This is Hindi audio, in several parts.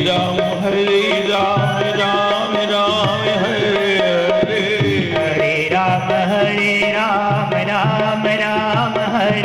राम हरे राम राम राम हरे हरे, हरे राम राम राम हरे।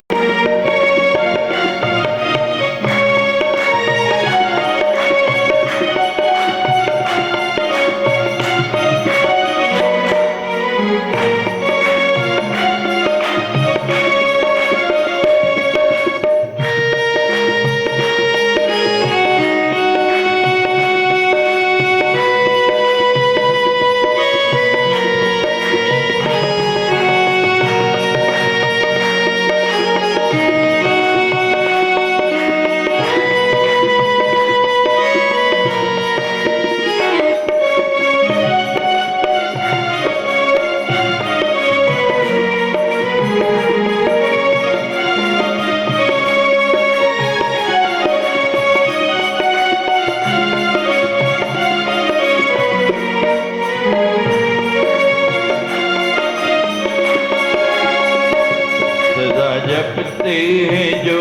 जपते हैं जो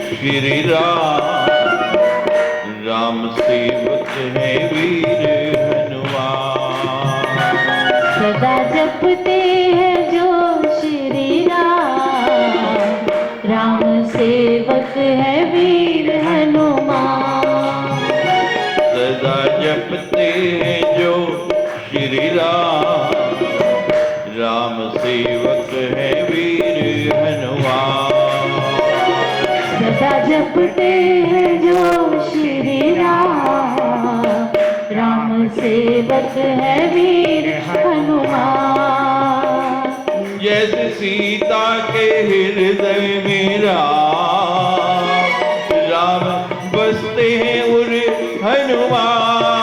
श्री राम, राम सेवक है वीर हनुमान। सदा जपते हैं जो श्री राम, राम सेवक है वीर हनुमान। सदा जपते हैं जो श्री राम, राम सेवक है वीर हनुमान। सदा जपते हैं जो श्री राम, राम सेवक है वीर हनुमान। जैसे सीता के हृदय में राम बसते हैं उर हनुमान।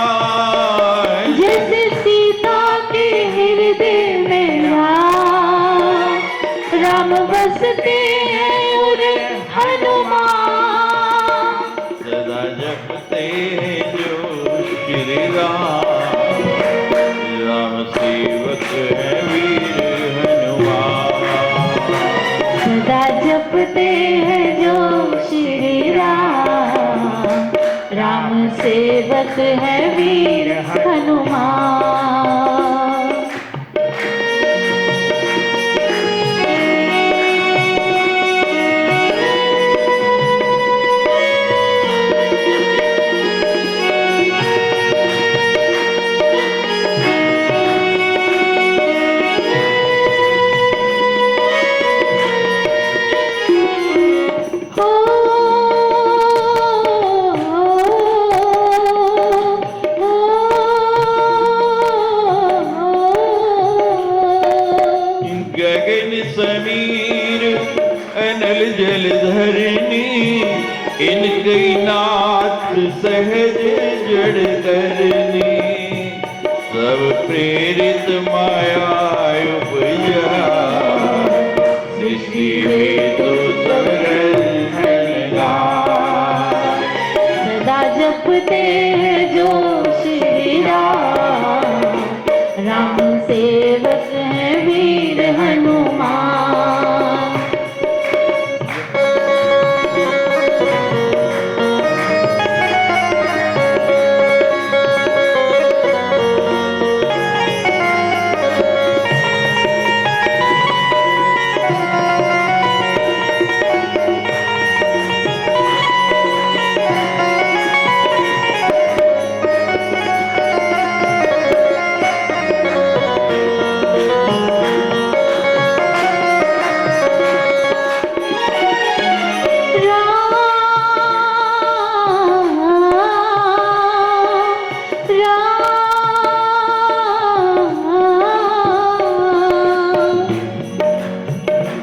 जैसे सीता के हृदय में राम बसते हैं उर हनुमान। सदा जपते हैं जो श्री राम, राम सेवक है वीर हनुमान। सदा जपते हैं जो श्री राम, राम सेवक है वीर हनुमान। गगन समीर अनल जल धरनी, इनके नाथ सहज जड़ करनी। सब प्रेरित माया उपजा, सृष्टि हेतु सदा जपते हैं जो श्री राम, राम सेवक है वीर हनुमान।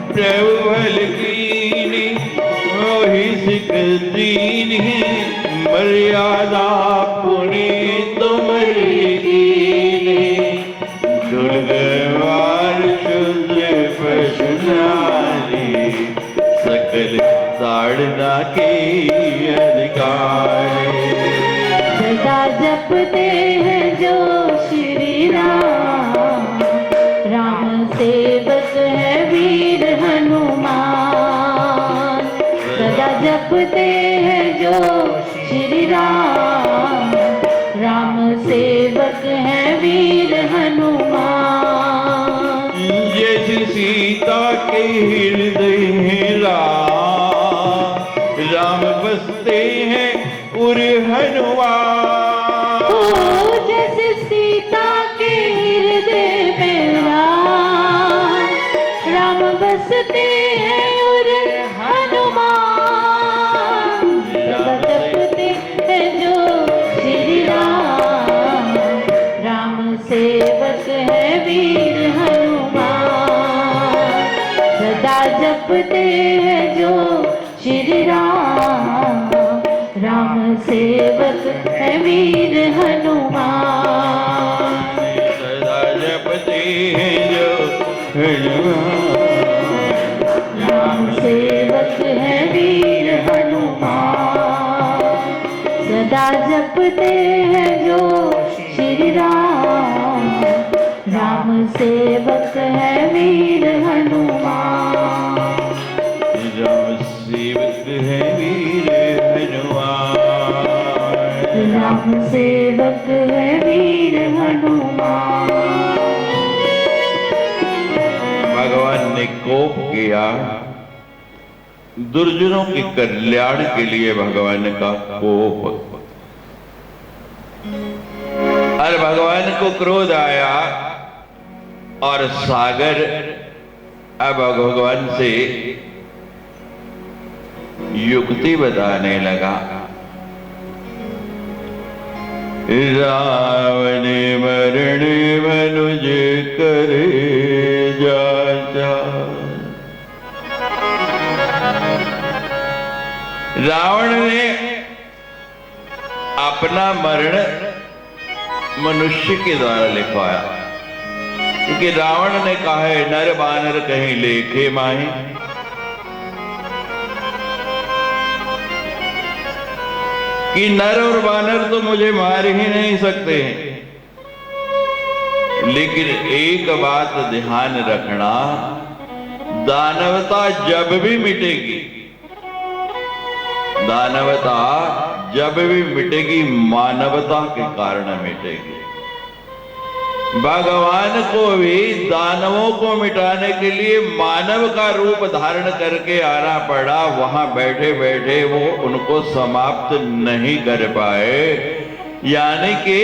प्रभल कीनी मोहि सिख दीनी, मर्यादा पुनि तुम्हारी कीनी। दुर्गवार शुद्र पशु नारी, सकल ताड़ना के अधिकारी। सदा जपते हैं जो श्री राम, राम सेवक है वीर हनुमान। सदा जपते हैं जो श्री राम, हृदय है राम, राम बसते हैं उर हनुमान। ओ जैसे सीता के हृदय में राम, राम बसते हैं उर हनुमान। सब जपते हैं जो श्री राम, राम सेवक है वीर हनुमान। सदा जपते हैं जो श्री राम, राम सेवक है वीर हनुमान। सदा जपते हैं जो हनुमान, राम सेवक है वीर हनुमान। सदा जपते हैं जो श्री राम, राम सेवक है वीर हनुमान। राम सेवक है वीर हनुमान। राम सेवक है वीर हनुमान। भगवान ने कोप किया, दुर्जनों के कल्याण के लिए भगवान का कोप। और भगवान को क्रोध आया और सागर अब भगवान से युक्ति बताने लगा। रावण मरण मनुज करे जाचा। रावण ने अपना मरण मनुष्य के द्वारा लिखवाया, क्योंकि रावण ने कहा है नर बानर कहीं लेखे माही। कि नर और बानर तो मुझे मार ही नहीं सकते हैं, लेकिन एक बात ध्यान रखना, दानवता जब भी मिटेगी, दानवता जब भी मिटेगी मानवता के कारण मिटेगी। भगवान को भी दानवों को मिटाने के लिए मानव का रूप धारण करके आना पड़ा। वहां बैठे बैठे वो उनको समाप्त नहीं कर पाए। यानी कि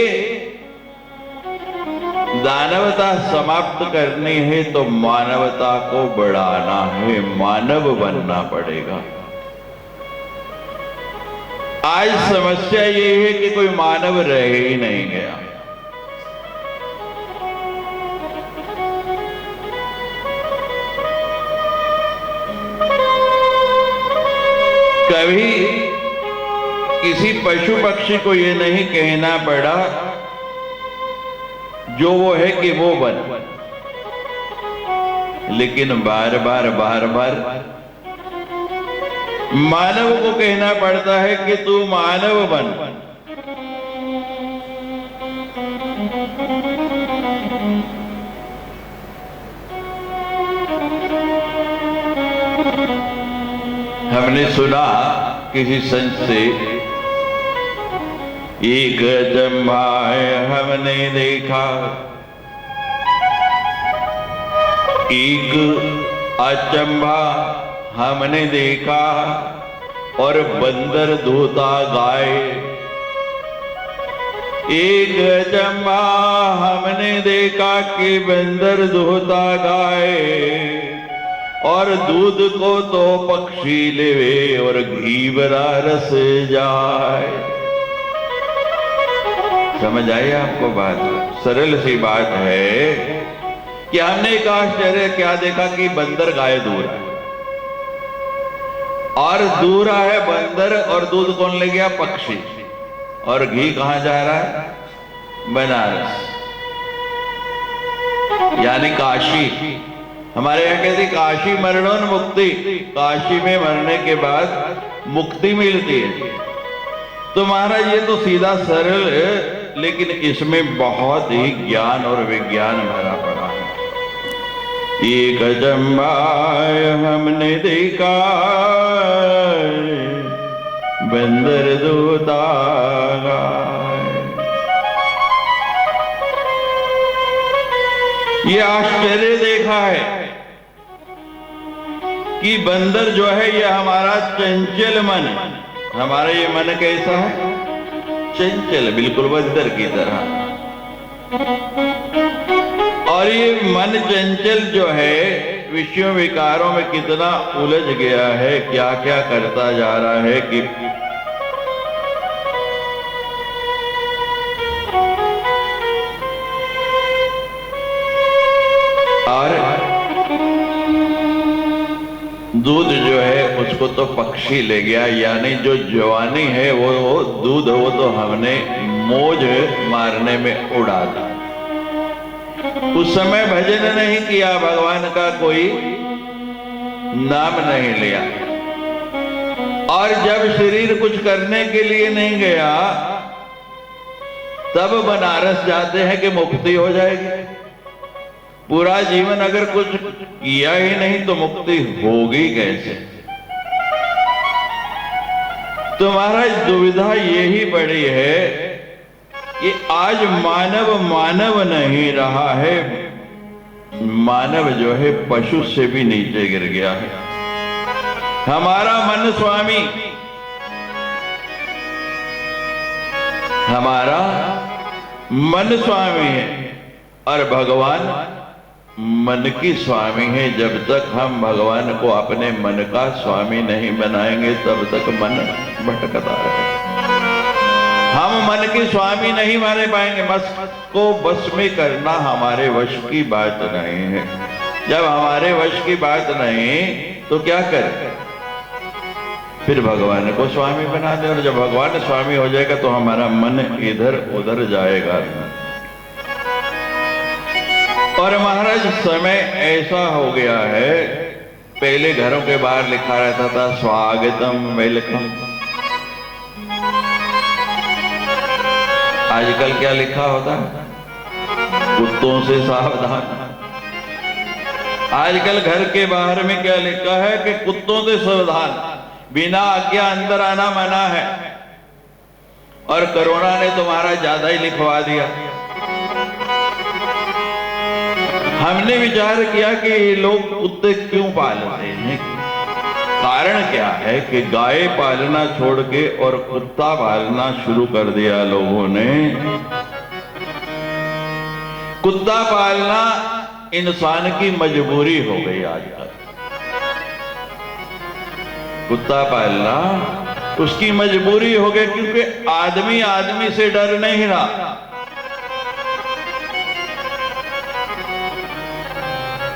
दानवता समाप्त करनी है तो मानवता को बढ़ाना है, मानव बनना पड़ेगा। आज समस्या ये है कि कोई मानव रह ही नहीं गया। कभी किसी पशु पक्षी को ये नहीं कहना पड़ा जो वो है कि वो बन, लेकिन बार बार मानव को कहना पड़ता है कि तू मानव बन। हमने सुना किसी संत से, एक अचंभा हमने देखा, एक अचंभा हमने देखा और बंदर धोता गाय। एक अचंभा हमने देखा कि बंदर धोता गाय, और दूध को तो पक्षी लेवे और घी भरा रस जाए। समझ आई आपको बात? सरल सी बात है कि हमने एक आश्चर्य क्या देखा कि बंदर गाय दूर है, और दूरा है बंदर, और दूध कौन ले गया? पक्षी। और घी कहां जा रहा है? बनारस, यानी काशी। हमारे यहाँ कहते काशी मरणोन्मुक्ति, काशी में मरने के बाद मुक्ति मिलती है। तो महाराज ये तो सीधा सरल है, लेकिन इसमें बहुत ही ज्ञान और विज्ञान भरा पड़ा है। एक अचंभा हमने देखा, बंदर धोता गाय। ये आश्चर्य देखा है कि बंदर जो है ये हमारा चंचल मन है। हमारा ये मन कैसा है? चंचल, बिल्कुल बंदर की तरह। और ये मन चंचल जो है विषयों विकारों में कितना उलझ गया है, क्या क्या करता जा रहा है कि और दूध जो है उसको तो पक्षी ले गया, यानी जो जवानी है वो दूध वो तो हमने मौज मारने में उड़ा दी। उस समय भजन नहीं किया, भगवान का कोई नाम नहीं लिया, और जब शरीर कुछ करने के लिए नहीं गया तब बनारस जाते हैं कि मुक्ति हो जाएगी। पूरा जीवन अगर कुछ किया ही नहीं तो मुक्ति होगी कैसे? तो महाराज दुविधा यही पड़ी है कि आज मानव मानव नहीं रहा है, मानव जो है पशु से भी नीचे गिर गया है। हमारा मन स्वामी, हमारा मन स्वामी है और भगवान मन की स्वामी है। जब तक हम भगवान को अपने मन का स्वामी नहीं बनाएंगे तब तक मन भटकता रहेगा। हम मन के स्वामी नहीं माने पाएंगे। बस को बस में करना हमारे वश की बात नहीं है। जब हमारे वश की बात नहीं तो क्या करें? फिर भगवान को स्वामी बना दे, और जब भगवान स्वामी हो जाएगा तो हमारा मन इधर उधर जाएगा। और महाराज समय ऐसा हो गया है, पहले घरों के बाहर लिखा रहता था स्वागतम वेलकम, आजकल क्या लिखा होता है? कुत्तों से सावधान। आजकल घर के बाहर में क्या लिखा है कि कुत्तों से सावधान, बिना आज्ञा अंदर आना मना है। और कोरोना ने तुम्हारा ज्यादा ही लिखवा दिया। हमने विचार किया कि ये लोग कुत्ते क्यों पालते हैं? कारण क्या है कि गाय पालना छोड़ के और कुत्ता पालना शुरू कर दिया लोगों ने। कुत्ता पालना इंसान की मजबूरी हो गई आजकल। कुत्ता पालना उसकी मजबूरी हो गई, क्योंकि आदमी आदमी से डर नहीं रहा।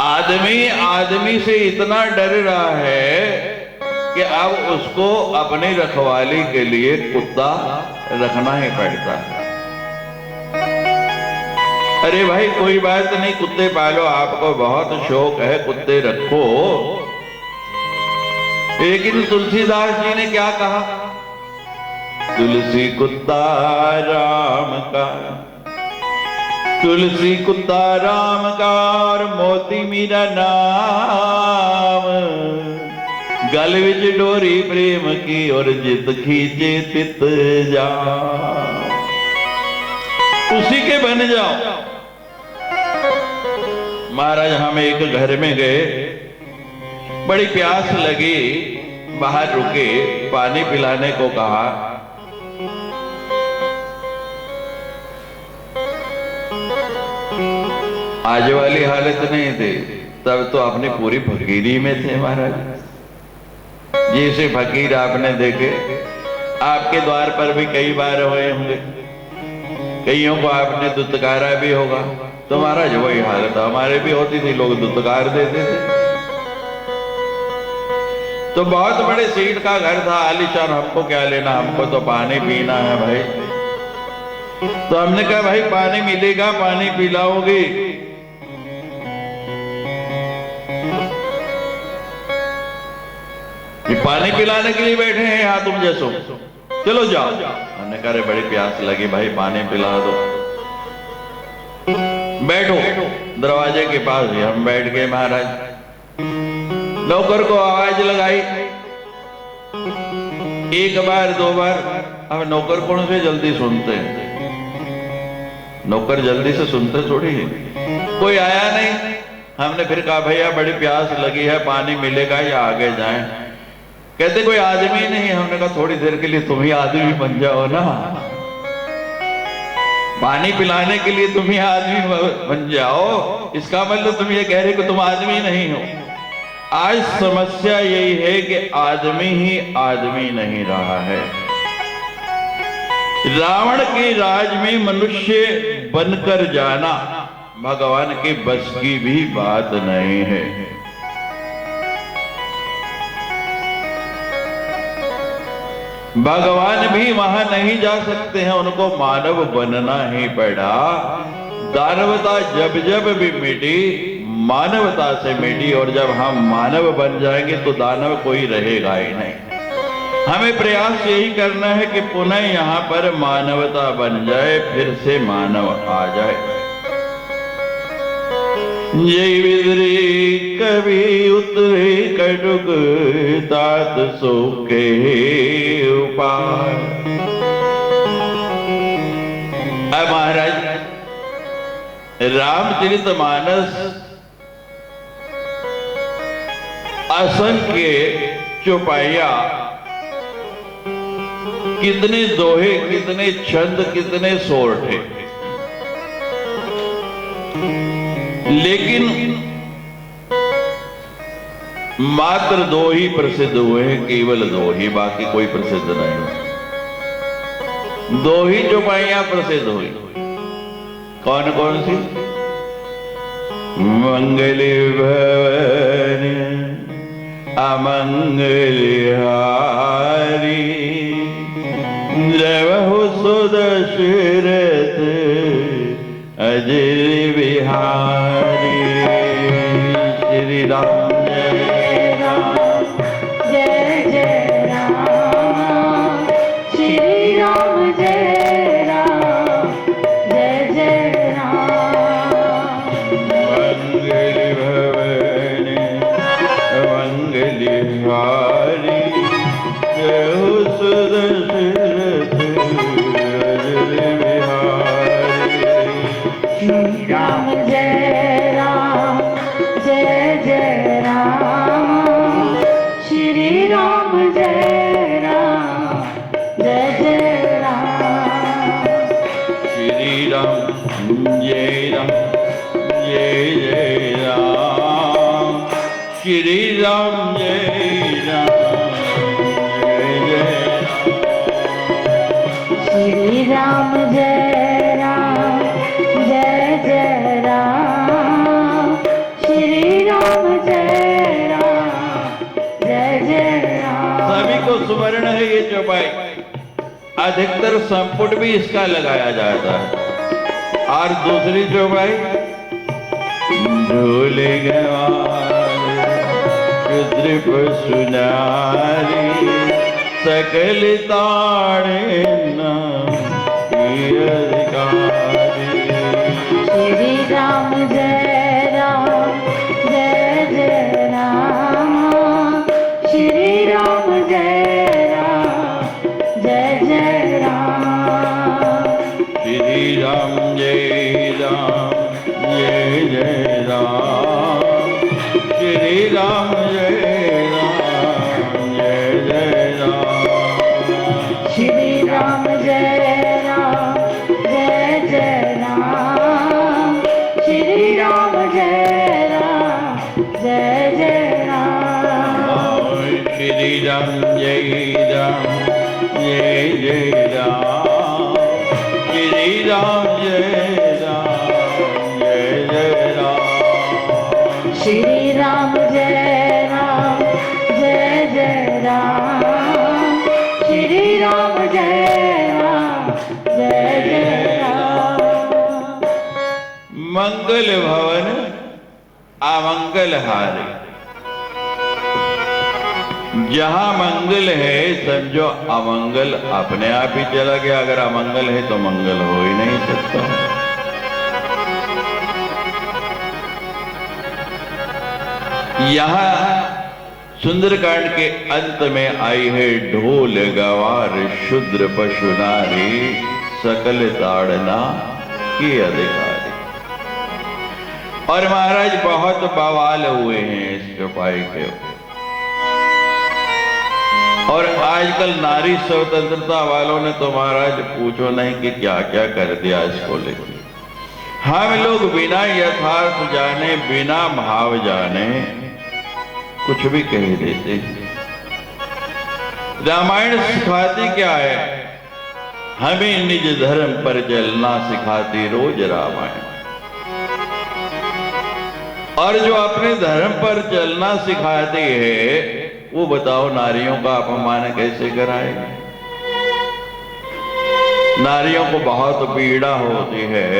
आदमी आदमी से इतना डर रहा है कि अब उसको अपनी रखवाली के लिए कुत्ता रखना ही पड़ता है। अरे भाई कोई बात नहीं, कुत्ते पालो, आपको बहुत शौक है, कुत्ते रखो। लेकिन तुलसीदास जी ने क्या कहा? तुलसी कुत्ता राम का, तुलसी कुत्ता राम का और मोती मेरा नाम। गल विच डोरी प्रेम की और जित खींचे तित जा। उसी के बन जाओ। महाराज हम एक घर में गए, बड़ी प्यास लगी, बाहर रुके, पानी पिलाने को कहा। आज वाली हालत नहीं थी, तब तो अपनी पूरी फकीरी में थे महाराज। जैसे फकीर आपने देखे, आपके द्वार पर भी कई बार हुए होंगे, कईयों को आपने दुत्कारा भी होगा। तो महाराज वही हालत हमारे भी होती थी, लोग दुत्कार देते थे। तो बहुत बड़े सीट का घर था, आलीशान, हमको क्या लेना, हमको तो पानी पीना है भाई। तो हमने कहा भाई पानी मिलेगा, पानी पिलाओगे? ये पानी पिलाने के लिए बैठे हैं यहाँ तुम जैसो, चलो जाओ। हमने कहा बड़ी प्यास लगी भाई, पानी पिला दो। बैठो। दरवाजे के पास ही हम बैठ गए महाराज। नौकर को आवाज लगाई, एक बार दो बार। अब नौकर कौन से जल्दी सुनते हैं? नौकर जल्दी से सुनते थोड़ी है। कोई आया नहीं, हमने फिर कहा भैया बड़ी प्यास लगी है, पानी मिलेगा या आगे जाएं? कहते कोई आदमी नहीं। हमने कहा थोड़ी देर के लिए तुम ही आदमी बन जाओ ना, पानी पिलाने के लिए तुम ही आदमी बन जाओ। इसका मतलब तुम ये कह रहे कि तुम आदमी नहीं हो। आज समस्या यही है कि आदमी ही आदमी नहीं रहा है। रावण के राज में मनुष्य बनकर जाना भगवान के बस की भी बात नहीं है। भगवान भी वहां नहीं जा सकते हैं, उनको मानव बनना ही पड़ा। दानवता जब जब भी मिटी मानवता से मिटी, और जब हम मानव बन जाएंगे तो दानव कोई रहेगा ही नहीं। हमें प्रयास यही करना है कि पुनः यहाँ पर मानवता बन जाए, फिर से मानव आ जाए। जय विदरी कभी उतरे कटुक तात सोके उपाय। अब महाराज रामचरितमानस असंख्य चौपाइया, कितने दोहे, कितने छंद, कितने सोरठे, लेकिन मात्र दो ही प्रसिद्ध हुए हैं, केवल दो ही, बाकी कोई प्रसिद्ध नहीं। दो ही चौपाइयां प्रसिद्ध हुई। कौन कौन सी? मंगल भवन अमंगलहारी, जयहु सुदशरथ अजय बिहारी। श्री राम जय राम, जय जय राम। श्री राम जय राम, जय जय राम। मंगल भवन मंगलहारी, जयहु सुदशरथ अजय बिहारी। श्री राम जय राम, जय जय राम। श्री राम जय राम, जय जय राम। श्री राम जय राम, जय जय राम। श्री राम जय राम, जय जय राम। श्री राम जय राम, जय जय राम। श्री राम जय राम, जय जय राम। सभी को सुमरण है ये चौपाई। अधिकतर संपुट भी इसका लगाया जाता है। और दूसरी चौपाई ढोल गवार पशु नारी, सकल ताड़े न अधिकारी। श्री राम जय राम, जय जय राम। श्री राम जय राम, जय जय राम। श्री राम जय राम, जय जय राम। श्री राम जय राम, जय जय राम। श्री राम जय राम, जय जय राम। श्री राम जय राम, जय जय राम। श्री राम जय राम, जय जय राम। श्री राम जय राम, जय जय राम। श्री राम जय राम, जय जय राम। श्री राम जय राम, जय जय राम। मंगल भवन अमंगल हारे। जहां मंगल है समझो अमंगल अपने आप ही चला गया। अगर अमंगल है तो मंगल हो ही नहीं सकता। यहां सुंदरकांड के अंत में आई है ढोल गवार शूद्र पशु नारी, सकल ताड़ना की अधिकारी। और महाराज बहुत बवाल हुए हैं इस चौपाई के। और आजकल नारी स्वतंत्रता वालों ने तो महाराज पूछो नहीं कि क्या क्या कर दिया इसको लेकर। हम लोग बिना यथार्थ जाने, बिना भाव जाने कुछ भी कह देते हैं। रामायण सिखाती क्या है? हमें निज धर्म पर चलना सिखाती रोज रामायण। और जो अपने धर्म पर चलना सिखाती है वो बताओ नारियों का अपमान कैसे कराएगी? नारियों को बहुत पीड़ा होती है,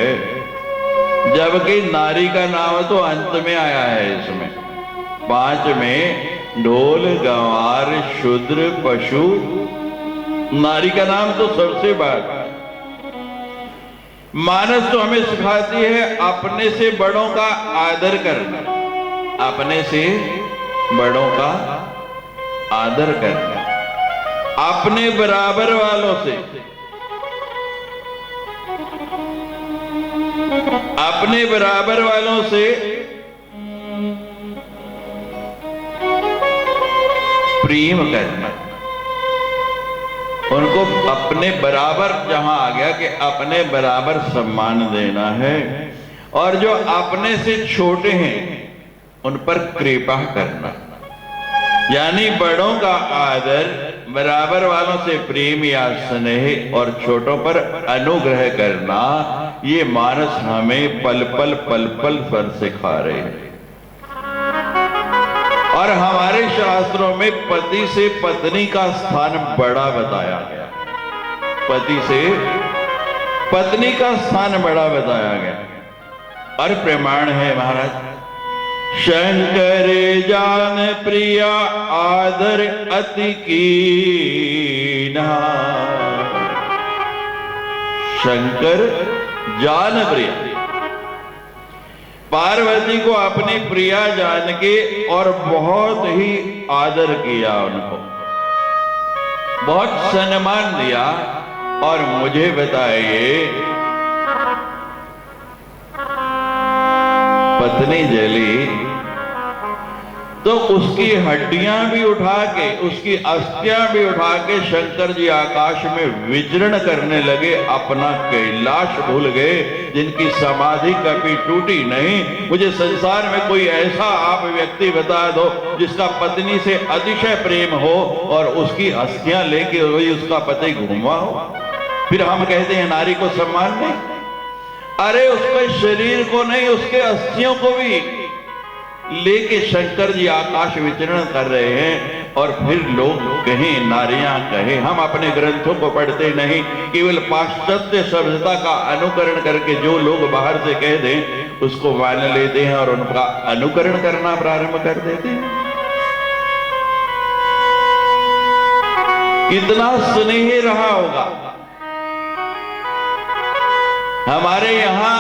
जबकि नारी का नाम तो अंत में आया है। इसमें 5 में ढोल, गंवार, शूद्र, पशु, नारी का नाम तो सबसे बाद। मानस तो हमें सिखाती है अपने से बड़ों का आदर करना, अपने से बड़ों का आदर करना, अपने बराबर वालों से, अपने बराबर वालों से प्रेम करना, उनको अपने बराबर, जहां आ गया कि अपने बराबर सम्मान देना है। और जो अपने से छोटे हैं उन पर कृपा करना, यानी बड़ों का आदर, बराबर वालों से प्रेम या स्नेह और छोटों पर अनुग्रह करना, ये मानस हमें पल पल पर सिखा रहे हैं। और हमारे शास्त्रों में पति से पत्नी का स्थान बड़ा बताया गया, पति से पत्नी का स्थान बड़ा बताया गया। और प्रमाण है महाराज, शंकर जान प्रिया आदर अति कीना। शंकर जान प्रिया, पार्वती को अपनी प्रिया जान के और बहुत ही आदर किया, उनको बहुत सम्मान दिया। और मुझे बताइए, पत्नी जली तो उसकी हड्डियां भी उठा के, उसकी अस्थियां भी उठा के शंकर जी आकाश में विचरण करने लगे, अपना कैलाश भूल गए, जिनकी समाधि कभी टूटी नहीं। मुझे संसार में कोई ऐसा आप व्यक्ति बता दो जिसका पत्नी से अतिशय प्रेम हो और उसकी अस्थियां लेके वही उसका पति घूमा हो। फिर हम कहते हैं नारी को सम्मान नहीं। अरे उसके शरीर को नहीं, उसके अस्थियों को भी लेके शंकर जी आकाश विचरण कर रहे हैं। और फिर लोग कहें, नारियां कहें, हम अपने ग्रंथों को पढ़ते नहीं, केवल पाश्चात्य सभ्यता का अनुकरण करके जो लोग बाहर से कह दें उसको मान लेते हैं और उनका अनुकरण करना प्रारंभ कर देते हैं। कितना स्नेह रहा होगा। हमारे यहां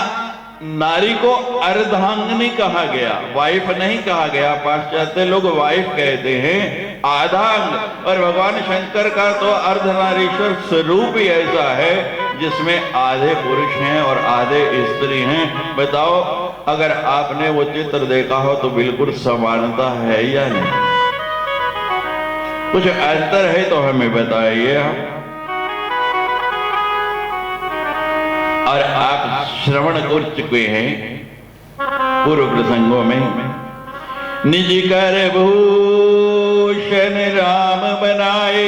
नारी को अर्धांगिनी कहा गया, वाइफ नहीं कहा गया। पाश्चात्य लोग वाइफ कहते हैं, आधा अंग। और भगवान शंकर का तो अर्धनारीश्वर स्वरूप ही ऐसा है जिसमें आधे पुरुष हैं और आधे स्त्री हैं। बताओ, अगर आपने वो चित्र देखा हो तो बिल्कुल समानता है या नहीं? कुछ अंतर है तो हमें बताइए। और आप श्रवण कर चुके हैं पूर्व प्रसंगों में, निज कर भूषण राम बनाए,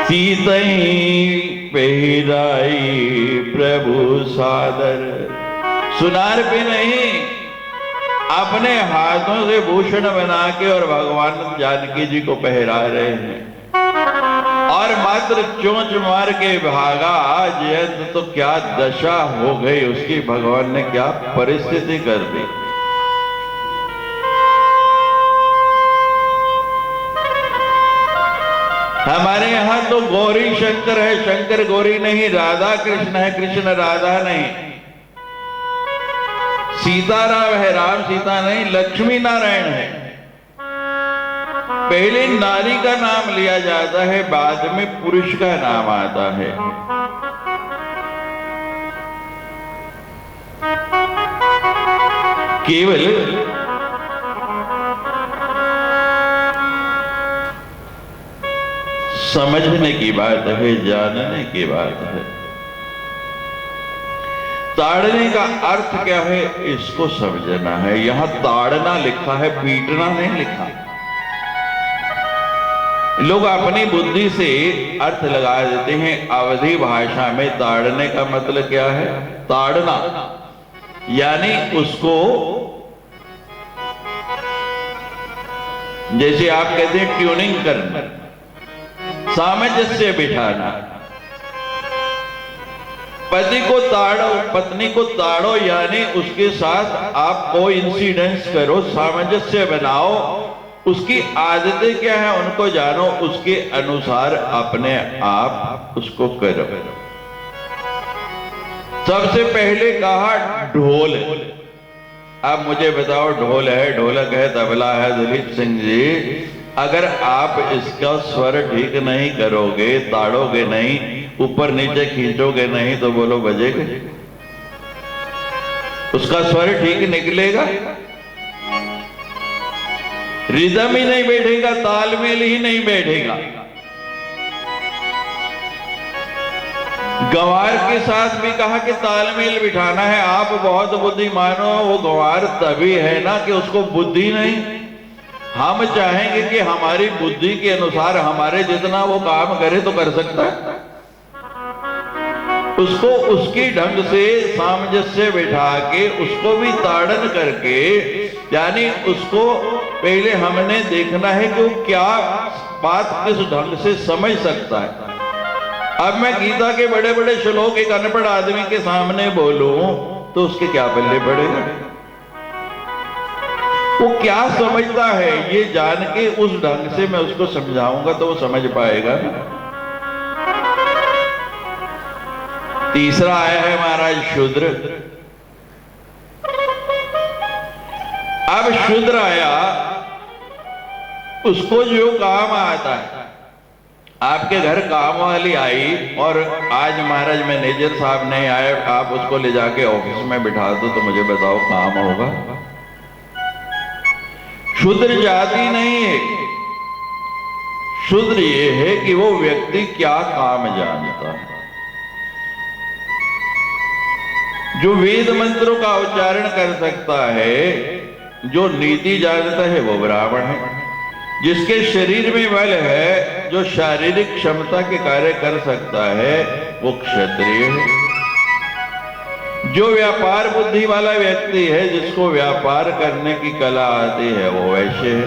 सीतई पहराई प्रभु सादर। सुनार पे नहीं, अपने हाथों से भूषण बना के और भगवान जानकी जी को पहरा रहे हैं। और मात्र चोंच मार के भागा जयंत, तो क्या दशा हो गई उसकी, भगवान ने क्या परिस्थिति कर दी। हमारे यहां तो गौरी शंकर है, शंकर गौरी नहीं, राधा कृष्ण है, कृष्ण राधा नहीं, सीताराम है, राम सीता नहीं, लक्ष्मी नारायण है। पहले नारी का नाम लिया जाता है, बाद में पुरुष का नाम आता है। केवल समझने की बात है, जानने की बात है। ताड़ने का अर्थ क्या है, इसको समझना है। यहां ताड़ना लिखा है, पीटना नहीं लिखा। लोग अपनी बुद्धि से अर्थ लगा देते हैं। अवधी भाषा में ताड़ने का मतलब क्या है? ताड़ना यानी उसको, जैसे आप कहते हैं ट्यूनिंग करना, सामंजस्य बिठाना। पति को ताड़ो, पत्नी को ताड़ो, यानी उसके साथ आप कोइंसिडेंस करो, सामंजस्य बनाओ। उसकी आदतें क्या है उनको जानो, उसके अनुसार अपने आप उसको करो। सबसे पहले कहा ढोल। अब मुझे बताओ, ढोल है, ढोलक है, तबला है, दिलीप सिंह जी, अगर आप इसका स्वर ठीक नहीं करोगे, ताड़ोगे नहीं, ऊपर नीचे खींचोगे नहीं, तो बोलो बजेगा? उसका स्वर ठीक निकलेगा? रिदम ही नहीं बैठेगा, तालमेल ही नहीं बैठेगा। गंवार के साथ भी कहा कि तालमेल बिठाना है। आप बहुत बुद्धिमान हो, वो गंवार तभी है ना कि उसको बुद्धि नहीं। हम चाहेंगे कि हमारी बुद्धि के अनुसार हमारे जितना वो काम करे तो कर सकता है। उसको उसकी ढंग से सामंजस्य बैठा के, उसको भी ताड़न करके, यानी उसको पहले हमने देखना है कि वो क्या बात किस ढंग से समझ सकता है। अब मैं गीता के बड़े बड़े श्लोक एक अनपढ़ आदमी के सामने बोलूं तो उसके क्या पल्ले पड़ेगा? वो क्या समझता है, ये जान के उस ढंग से मैं उसको समझाऊंगा तो वो समझ पाएगा। तीसरा आया है महाराज शूद्र। अब शूद्र आया, उसको जो काम आता है, आपके घर काम वाली आई और आज महाराज मैनेजर साहब नहीं आए, आप उसको ले जाके ऑफिस में बिठा दो तो मुझे बताओ काम होगा? शूद्र जाति नहीं है, शूद्र ये है कि वो व्यक्ति क्या काम जानता है। जो वेद मंत्रों का उच्चारण कर सकता है, जो नीति जानता है, वो ब्राह्मण है। जिसके शरीर में बल है, जो शारीरिक क्षमता के कार्य कर सकता है, वो क्षत्रिय है। जो व्यापार बुद्धि वाला व्यक्ति है, जिसको व्यापार करने की कला आती है, वो वैश्य है।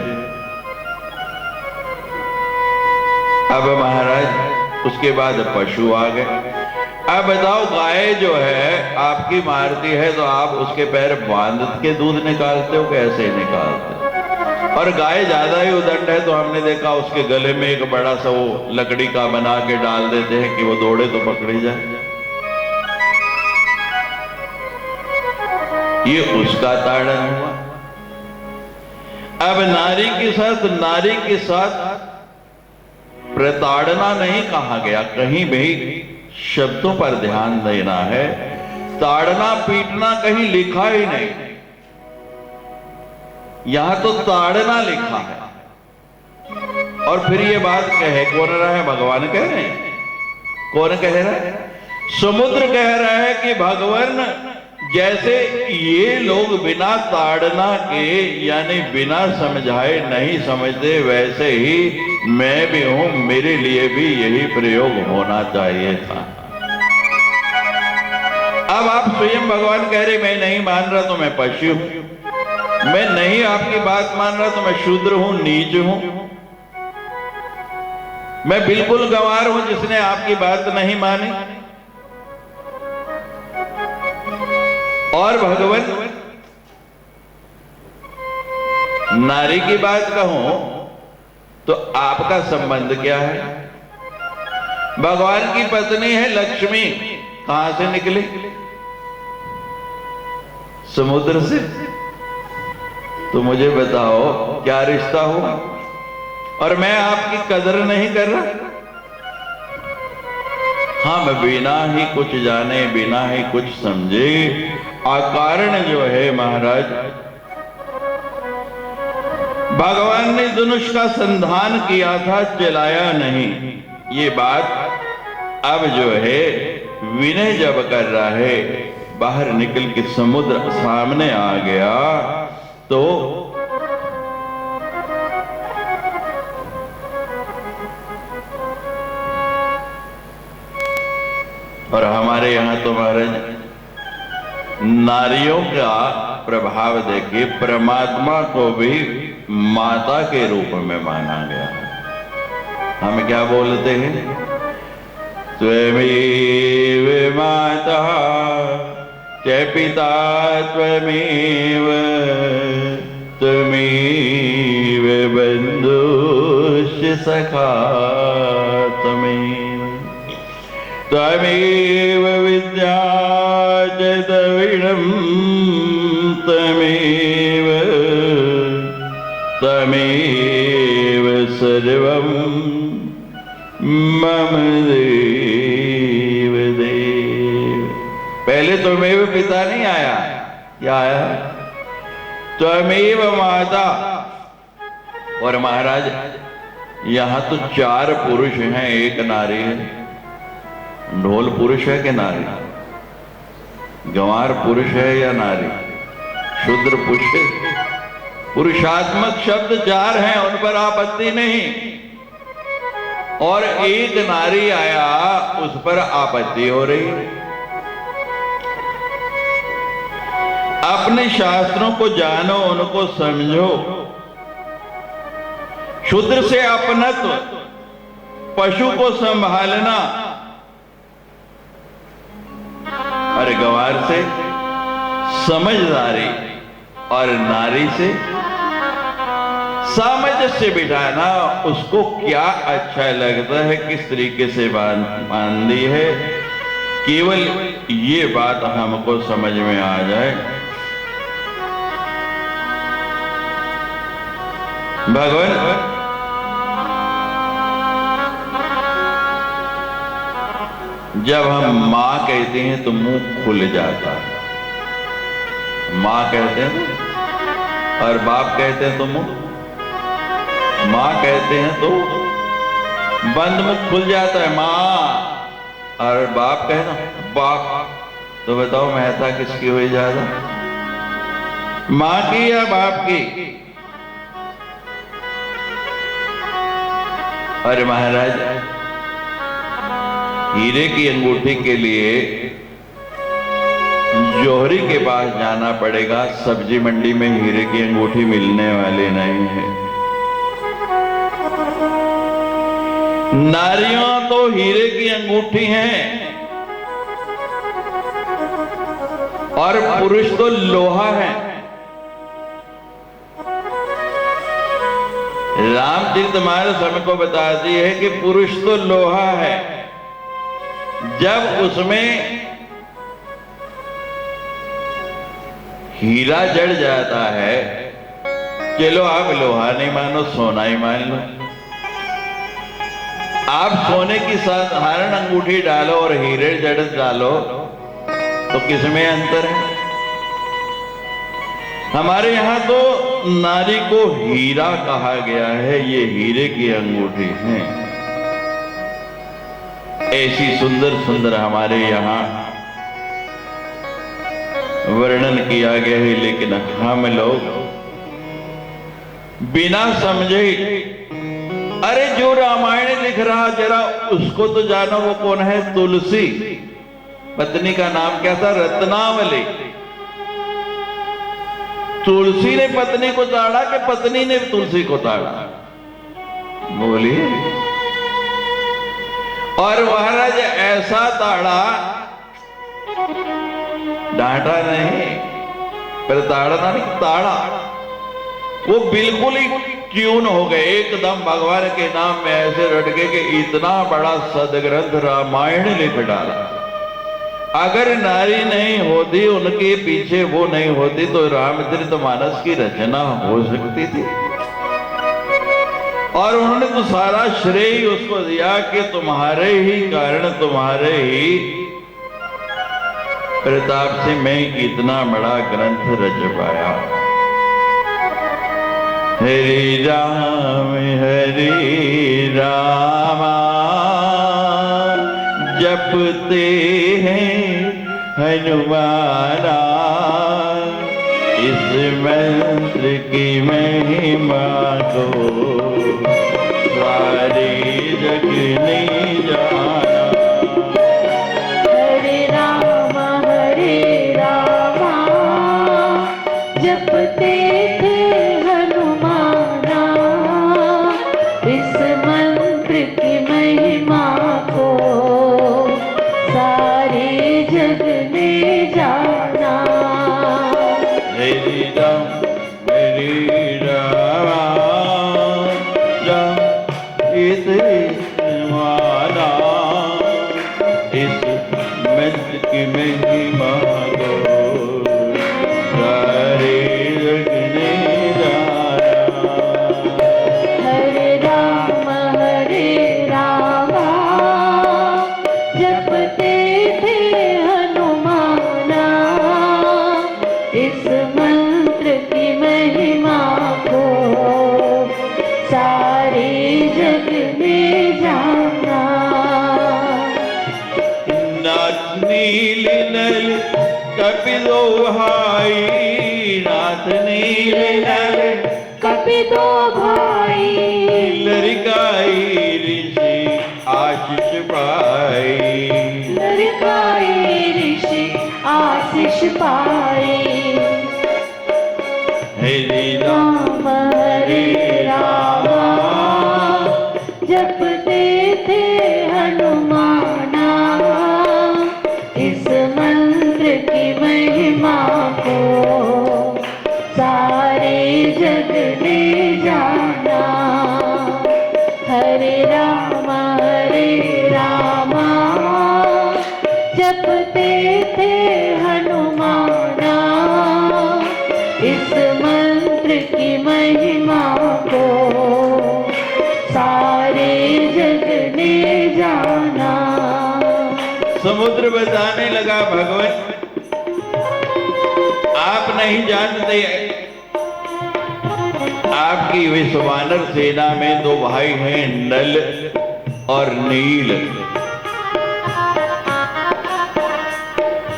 अब महाराज उसके बाद पशु आ गए। अब बताओ, गाय जो है आपकी मारती है तो आप उसके पैर बांध के दूध निकालते हो, कैसे निकालते हो? और गाय ज्यादा ही उदंड है तो हमने देखा उसके गले में एक बड़ा सा वो लकड़ी का बना के डाल देते हैं कि वो दौड़े तो पकड़ी जाए। ये उसका ताड़न हुआ। अब नारी के साथ प्रताड़ना नहीं कहा गया, कहीं भी शब्दों पर ध्यान देना है। ताड़ना पीटना कहीं लिखा ही नहीं, यहां तो ताड़ना लिखा है। और फिर ये बात कौन रहा है? भगवान कह रहे हैं। कौन कह रहा है? समुद्र कह रहा है कि भगवान, जैसे ये लोग बिना ताड़ना के यानी बिना समझाए नहीं समझते, वैसे ही मैं भी हूं, मेरे लिए भी यही प्रयोग होना चाहिए था। अब आप स्वयं भगवान कह रहे मैं नहीं मान रहा तो मैं पशु हूं, मैं नहीं आपकी बात मान रहा तो मैं शूद्र हूं, नीच हूं, मैं बिल्कुल गंवार हूं जिसने आपकी बात नहीं मानी। और भगवान, नारी की बात कहूं तो आपका संबंध क्या है? भगवान की पत्नी है लक्ष्मी, कहां से निकली? समुद्र से। तो मुझे बताओ क्या रिश्ता हुआ? और मैं आपकी कदर नहीं कर रहा? हम बिना ही कुछ जाने, बिना ही कुछ समझे, अकारण जो है महाराज भगवान ने धनुष का संधान किया था, चलाया नहीं। ये बात अब जो है विनय जब कर रहा है, बाहर निकल के समुद्र सामने आ गया तो और हमारे यहां तो महाराज नारियों का प्रभाव देखिए, परमात्मा को भी माता के रूप में माना गया। हम क्या बोलते हैं? त्वमेव माता च पिता त्वमेव, त्वमेव बन्धुश्च सखा त्वमेव, त्वमेव विद्या च द्रविणं त्वमेव, त्वमेव सर्वं मम देव देव। पहले त्वमेव पिता नहीं आया, क्या आया? त्वमेव माता। और महाराज यहां तो 4 पुरुष हैं, 1 नारी है। ढोल पुरुष है कि नारी? गंवार पुरुष है या नारी? शूद्र पुरुष? पुरुषात्मक शब्द 4 हैं, उन पर आपत्ति नहीं। और 1 नारी आया, उस पर आपत्ति हो रही है। अपने शास्त्रों को जानो, उनको समझो। शूद्र से अपनत्व, पशु को संभालना, और गंवार से समझदारी, और नारी से सामंजस्य बिठाना। उसको क्या अच्छा लगता है, किस तरीके से बांधी है, केवल ये बात हमको समझ में आ जाए। भगवान जब हम मां कहते हैं तो मुंह खुल जाता है। मां कहते हैं और बाप कहते हैं तो मुंह, मां कहते हैं तो बंद मुख खुल जाता है मां, और बाप कहना बाप। तो बताओ मेहता किसकी हुई ज्यादा, मां की या बाप की? अरे महाराज हीरे की अंगूठी के लिए जौहरी के पास जाना पड़ेगा। सब्जी मंडी में हीरे की अंगूठी मिलने वाली नहीं है। नारियां तो हीरे की अंगूठी हैं, और पुरुष तो लोहा है। रामचरितमानस हमको बताती है कि पुरुष तो लोहा है। जब उसमें हीरा जड़ जाता है, चलो आप लोहा नहीं मानो, सोना ही मान लो। आप सोने की साधारण अंगूठी डालो और हीरे जड़ डालो, तो किसमें अंतर है? हमारे यहां तो नारी को हीरा कहा गया है, ये हीरे की अंगूठी है। ऐसी सुंदर सुंदर हमारे यहां वर्णन किया गया है, लेकिन हम लोग बिना समझे, अरे जो रामायण लिख रहा जरा उसको तो जानो, वो कौन है? तुलसी। पत्नी का नाम क्या था? रत्नावली। तुलसी ने पत्नी को ताड़ा कि पत्नी ने तुलसी को ताड़ा? बोलिए। और महाराज ऐसा ताड़ा, डांटा नहीं, पर ताड़ना नहीं, ताड़ा। वो बिल्कुल ही ट्यून हो गए, एकदम भगवान के नाम में ऐसे रट गए कि इतना बड़ा सदग्रंथ रामायण लिख डाला। अगर नारी नहीं होती, उनके पीछे वो नहीं होती, तो रामचरितमानस की रचना हो सकती थी। और उन्होंने तो सारा श्रेय उसको दिया कि तुम्हारे ही कारण, तुम्हारे ही प्रताप से मैं इतना बड़ा ग्रंथ रच पाया। हरे रामा जपते हैं हनुमाना, इस मंत्र की महिमा को सारे जग ने जाना। हरे रामा जपते थे हनुमाना, इस मंत्र की महिमा को सारे जग ने जाना। हरे रामा जपते हनुमाना, इस मंत्र की महिमा को सारे जग ने जाना। हरे रामा जपते थे हनुमाना, इस मंत्र की महिमा को सारे जग ने जाना। नाथ नील नल कपिलो भाई, नाथ नील नल कपि दो भाई, लरिकाई ऋषि आशीष पाई। लरिकाए ऋषि आशीष पाए। हरे राम जपते थे हनुमाना, इस मंत्र की महिमा को सारे जग ने जाना। हरे रामा जपते थे हनुमाना, इस मंत्र की महिमा को सारे जग ने जाना। समुद्र बताने लगा, भगवान आप नहीं जानते, आपकी विश्वानर सेना में दो भाई हैं, नल और नील।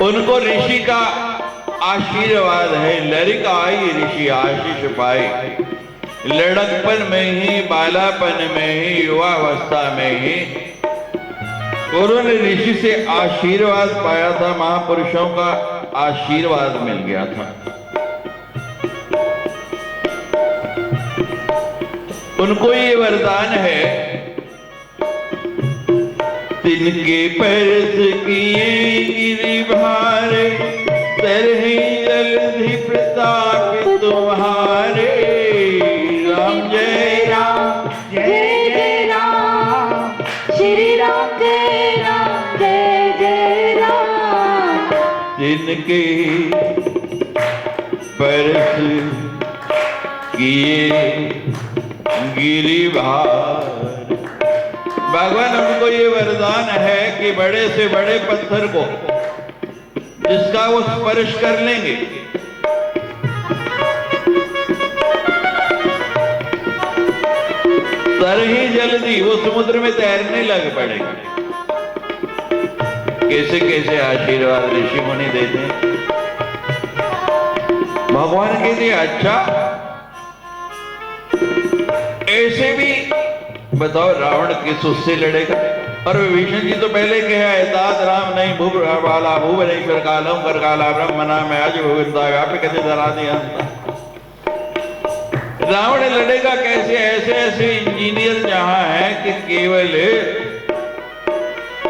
उनको ऋषि का आशीर्वाद है, लरिकाई ऋषि आशीष पाए। लड़कपन में ही, बालापन में ही, युवावस्था में ही उन्होंने ऋषि से आशीर्वाद पाया था, महापुरुषों का आशीर्वाद मिल गया था। उनको ये वरदान है, तिनके परस किए गिरिभारे, तरहि जलधि प्रताप तुम्हारे। राम जय राम जय जय राम, श्री राम जय जय राम। तिनके परस किए गिरिभार। भगवान हमको ये वरदान है कि बड़े से बड़े पत्थर को जिसका वो स्पर्श कर लेंगे, तरही जल्दी वो समुद्र में तैरने लग पड़ेगा। कैसे कैसे आशीर्वाद ऋषि मुनि देते हैं। भगवान कहते अच्छा ऐसे भी बताओ, रावण किस उससे लड़ेगा? और विभीषण जी तो पहले कहा है, तात राम नहीं भूप वाला भुवनेश्वर कालम कर काला ब्रह्म नाम आज भुवनता व्यापी कहते धरा दिया। रावण लड़ेगा कैसे? ऐसे ऐसे इंजीनियर जहां है कि केवल,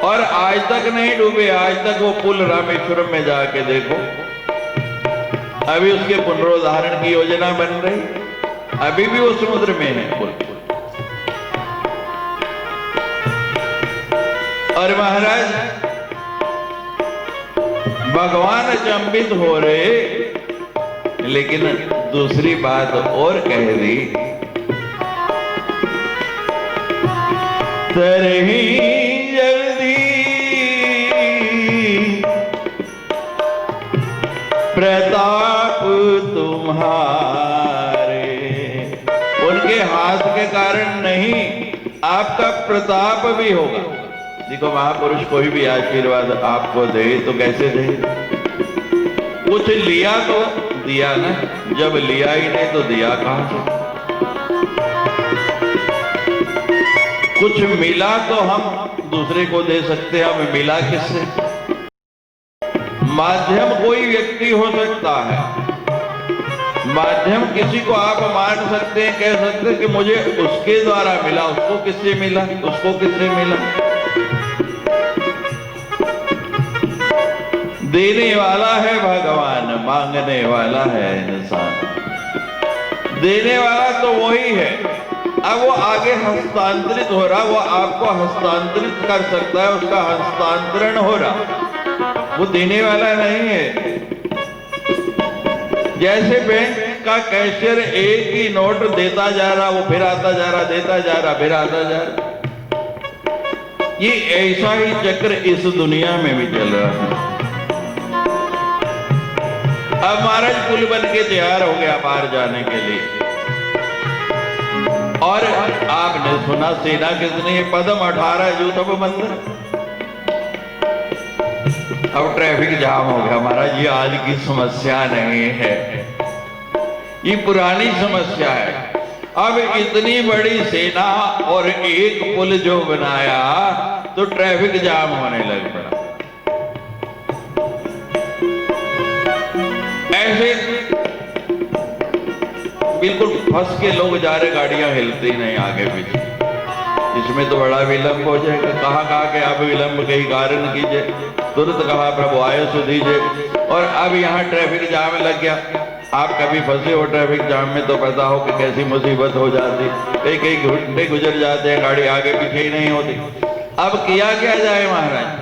और आज तक नहीं डूबे, आज तक वो पुल रामेश्वरम में जाके देखो, अभी उसके पुनरोद्धारण की योजना बन रही, अभी भी वो समुद्र में है पुल। और महाराज भगवान अचंभित हो रहे, लेकिन दूसरी बात और कह दी, तरही जल्दी प्रताप तुम्हारे। प्रताप भी होगा। देखो महापुरुष कोई भी आशीर्वाद आपको दे तो कैसे दे? कुछ लिया तो दिया ना, जब लिया ही नहीं तो दिया कहां से? कुछ मिला तो हम दूसरे को दे सकते हैं, हमें मिला किससे? माध्यम कोई व्यक्ति हो सकता है, माध्यम किसी को आप मान सकते हैं, कह सकते हैं कि मुझे उसके द्वारा मिला, उसको किससे मिला, उसको किससे मिला? देने वाला है भगवान, मांगने वाला है इंसान। देने वाला तो वही है, अब वो आगे हस्तांतरित हो रहा, वो आपको हस्तांतरित कर सकता है, उसका हस्तांतरण हो रहा, वो देने वाला नहीं है। जैसे बैंक का कैशियर एक ही नोट देता जा रहा, वो फिर आता जा रहा, देता जा रहा, फिर आता जा रहा, ये ऐसा ही चक्र इस दुनिया में भी चल रहा है। अब महाराज पुल बन के तैयार हो गया पार जाने के लिए, और आपने सुना सेना कितनी, पदम 18 जूतब मंदिर। अब ट्रैफिक जाम हो गया महाराज, ये आज की समस्या नहीं है, ये पुरानी समस्या है। अब इतनी बड़ी सेना और एक पुल जो बनाया तो ट्रैफिक जाम होने लग पड़ा। ऐसे बिल्कुल फंस के लोग जा रहे, गाड़ियां हिलती नहीं आगे पीछे, इसमें तो बड़ा विलंब हो जाएगा। कहा कि आप विलंब कहीं कारण कीजिए, तुरंत कहा प्रभु आयुष दीजिए, और अब यहाँ ट्रैफिक जाम लग गया। आप कभी फंसे हो ट्रैफिक जाम में तो पता हो कि कैसी मुसीबत हो जाती, कई कई घंटे गुजर जाते हैं, गाड़ी आगे पीछे ही नहीं होती। अब किया क्या जाए महाराज?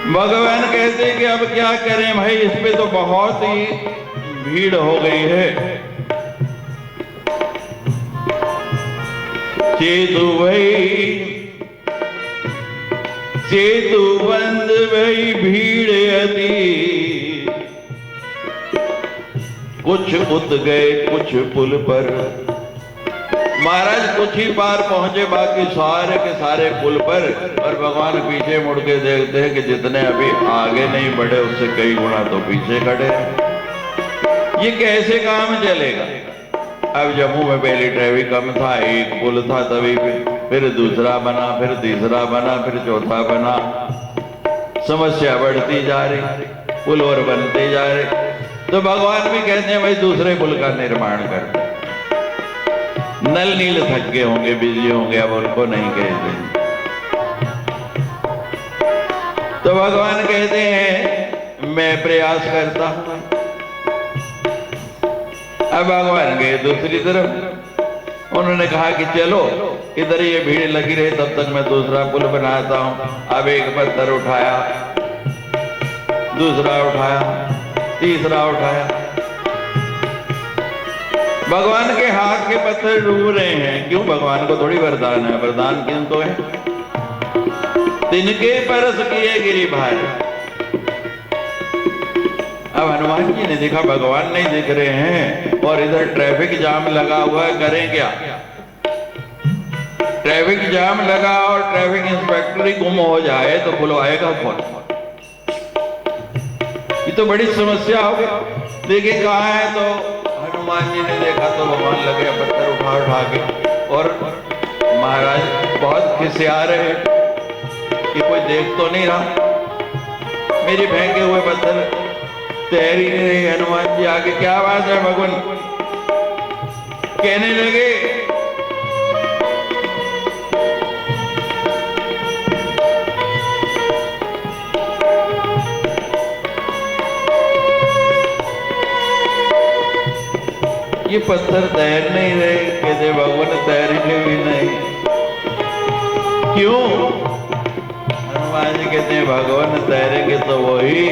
भगवान कहते हैं कि अब क्या करें भाई, इस पे तो बहुत ही भीड़ हो गई है। सेतु भई सेतु बंद भई भीड़ अति, कुछ उत गए कुछ पुल पर। महाराज कुछ ही पार पहुंचे, बाकी सारे के सारे पुल पर, और भगवान पीछे मुड़ के देखते हैं कि जितने अभी आगे नहीं बढ़े उससे कई गुना तो पीछे खड़े। ये कैसे काम चलेगा? अब जम्मू में पहले ट्रैफिक कम था, एक पुल था तभी पे, फिर दूसरा बना, फिर तीसरा बना, फिर चौथा बना, समस्या बढ़ती जा रही, पुल और बनते जा रहे। तो भगवान भी कहते हैं भाई दूसरे पुल का निर्माण कर। नल नील थक गए होंगे, बिजी होंगे, अब उनको नहीं कहते। तो भगवान कहते हैं मैं प्रयास करता हूं। अब भगवान गए दूसरी तरफ, उन्होंने कहा कि चलो इधर ये भीड़ लगी रही, तब तक मैं दूसरा पुल बनाता हूं। अब एक पत्थर उठाया, दूसरा उठाया, तीसरा उठाया। भगवान के हाथ के पत्थर डूब रहे हैं, क्यों? भगवान को थोड़ी वरदान है, वरदान किनको है? तिनके परस किए गिरी भारी। अब हनुमान जी ने देखा भगवान नहीं दिख रहे हैं और इधर ट्रैफिक जाम लगा हुआ है, करें क्या? ट्रैफिक जाम लगा और ट्रैफिक इंस्पेक्टर ही गुम हो जाए तो बुलवाएगा कौन? ये तो बड़ी समस्या हो गई। देखिए कहाँ है, तो हनुमान जी ने देखा तो भगवान लगे पत्थर उठा उठा के, और महाराज बहुत खिसिया रहे कि कोई देख तो नहीं रहा, मेरे फेंके हुए पत्थर तैर ही नहीं रहे। हनुमान जी आगे क्या बात है भगवान? कहने लगे ये पत्थर तैर नहीं रहे। कहते भगवान तैरेंगे भी नहीं। क्यों? हनुमान जी कहते हैं भगवान तैरेंगे तो वही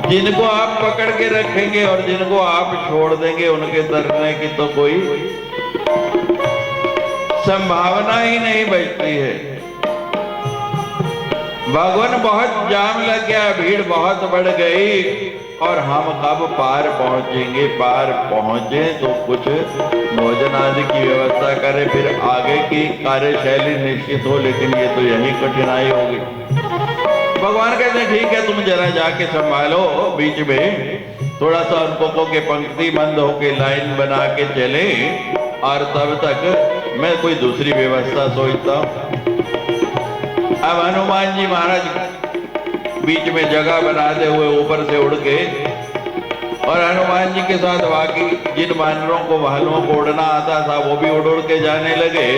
जिनको आप पकड़ के रखेंगे, और जिनको आप छोड़ देंगे उनके तैरने की तो कोई संभावना ही नहीं बचती है। भगवान बहुत जाम लग गया, भीड़ बहुत बढ़ गई, और हम कब पार पहुंचेंगे, पार पहुंचे तो कुछ भोजन आदि की व्यवस्था करें, फिर आगे की कार्यशैली निश्चित हो, लेकिन ये तो यही कठिनाई होगी। भगवान कहते हैं ठीक है, तुम जरा जाके संभालो, बीच में थोड़ा सा उनको के पंक्ति बंद होके लाइन बना के चले, और तब तक मैं कोई दूसरी व्यवस्था सोचता हूं। अब हनुमान जी महाराज बीच में जगह बनाते हुए ऊपर से उड़ के, और हनुमान जी के साथ बाकी जिन वानरों को भालुओं को उड़ना आता था वो भी उड़ उड़ के जाने लगे,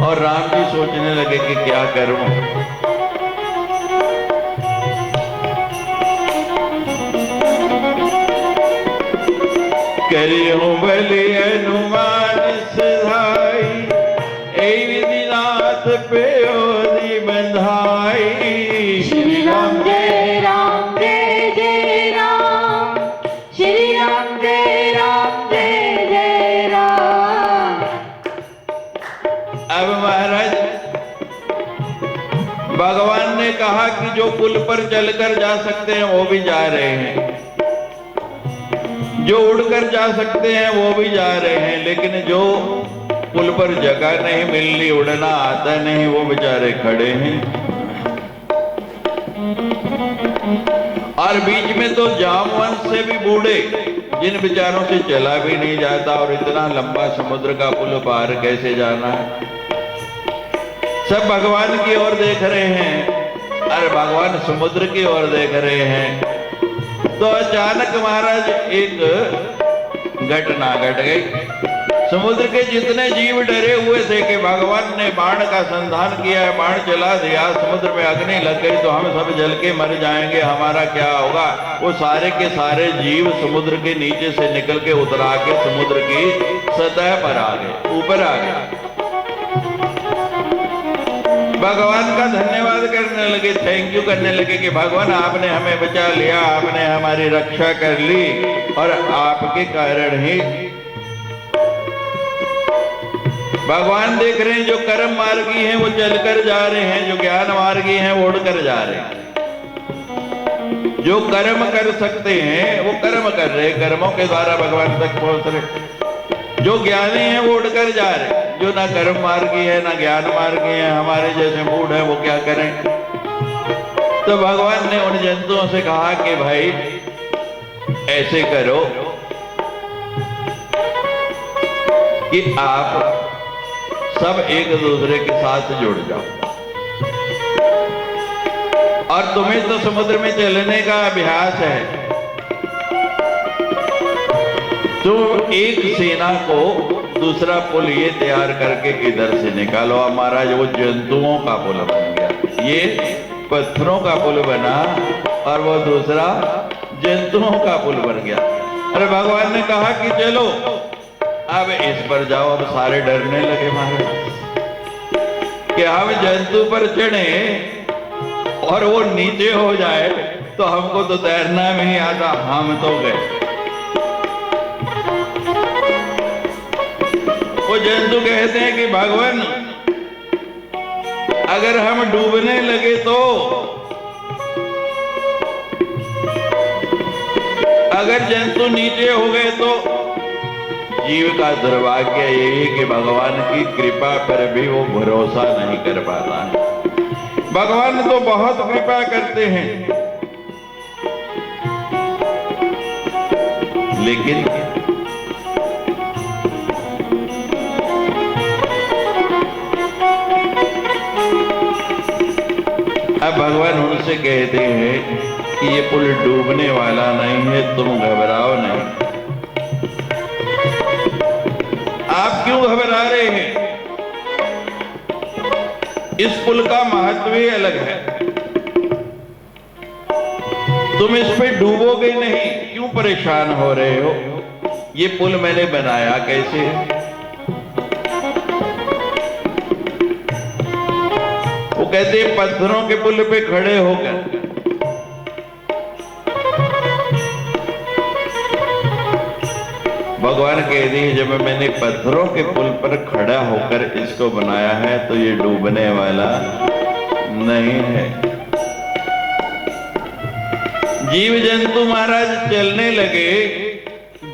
और राम जी सोचने लगे कि क्या करूं। करियो बलि हनुमान सहाय, ऐ विधिनाथ प्योरी बंधाई। श्री राम जय राम जय जय राम, श्री राम जय राम जय जय राम। अब महाराज भगवान ने कहा कि जो पुल पर चलकर जा सकते हैं वो भी जा रहे हैं, जो उड़कर जा सकते हैं वो भी जा रहे हैं, लेकिन जो पुल पर जगह नहीं मिल रही, उड़ना आता नहीं, वो बेचारे खड़े हैं। और बीच में तो जामवंत से भी बूढ़े, जिन बेचारों से चला भी नहीं जाता, और इतना लंबा समुद्र का पुल पार कैसे जाना है। सब भगवान की ओर देख रहे हैं, और भगवान समुद्र की ओर देख रहे हैं। तो अचानक महाराज एक घटना घट गई। समुद्र के जितने जीव डरे हुए थे कि भगवान ने बाण का संधान किया है, बाण चला दिया, समुद्र में अग्नि लग गई तो हम सब जल के मर जाएंगे, हमारा क्या होगा, वो सारे के सारे जीव समुद्र के नीचे से निकल के उतरा के समुद्र की सतह पर आ गए, ऊपर आ गए। भगवान का धन्यवाद करने लगे, थैंक यू करने लगे कि भगवान आपने हमें बचा लिया, आपने हमारी रक्षा कर ली, और आपके कारण ही भगवान देख रहे हैं जो कर्म मार्गी हैं वो चलकर जा रहे हैं, जो ज्ञान मार्गी हैं वो उड़कर जा रहे हैं। जो कर्म कर सकते हैं वो कर्म कर रहे, कर्मों के द्वारा भगवान तक पहुंच रहे। जो ज्ञानी हैं वो उड़कर जा रहे, जो ना कर्म मार्गी है ना ज्ञान मार्गी है, हमारे जैसे मूड है, वो क्या करें। तो भगवान ने उन जंतुओं से कहा कि भाई ऐसे करो कि आप सब एक दूसरे के साथ जुड़ जाओ, और तुम्हें तो समुद्र में चलने का अभ्यास है, तो एक सेना को दूसरा पुल ये तैयार करके इधर से निकालो। अब महाराज वो जंतुओं का पुल बन गया, ये पत्थरों का पुल बना, और वो दूसरा जंतुओं का पुल बन गया। अरे भगवान ने कहा कि चलो अब इस पर जाओ। अब सारे डरने लगे महाराज कि हम जंतु पर चढ़े और वो नीचे हो जाए तो हमको तो तैरना भी नहीं आता, हम तो गए। वो जंतु कहते हैं कि भगवान अगर हम डूबने लगे तो, अगर जंतु नीचे हो गए तो, जीव का दुर्भाग्य यही कि भगवान की कृपा पर भी वो भरोसा नहीं कर पाता है। भगवान तो बहुत कृपा करते हैं, लेकिन अब भगवान उनसे कहते हैं कि ये पुल डूबने वाला नहीं है, तुम घबराओ नहीं। आप क्यों घबरा रहे हैं? इस पुल का महत्व ही अलग है। तुम इस पे डूबोगे नहीं, क्यों परेशान हो रहे हो? ये पुल मैंने बनाया कैसे है? वो कहते हैं पत्थरों के पुल पे खड़े होकर। भगवान कहते हैं जब मैंने पत्थरों के पुल पर खड़ा होकर इसको बनाया है तो ये डूबने वाला नहीं है। जीव जंतु महाराज चलने लगे,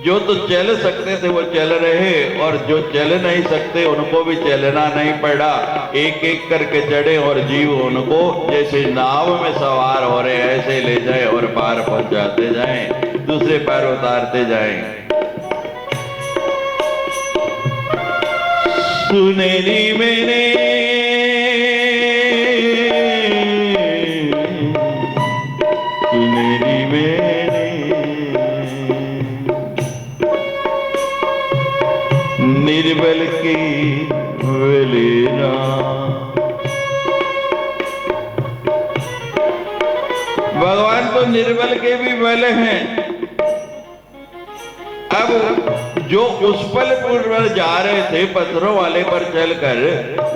जो तो चल सकते थे वो चल रहे, और जो चल नहीं सकते उनको भी चलना नहीं पड़ा, एक एक करके चढ़े और जीव उनको जैसे नाव में सवार हो रहे ऐसे ले जाए और पार पहुंचाते जाएं, दूसरे पार उतारते जाएं। सुनहरी मैंने सुनहरी मैंने निर्बल की वेलेना, भगवान तो निर्बल के भी बल हैं। अब जो उस पल पर जा रहे थे पत्थरों वाले पर चलकर,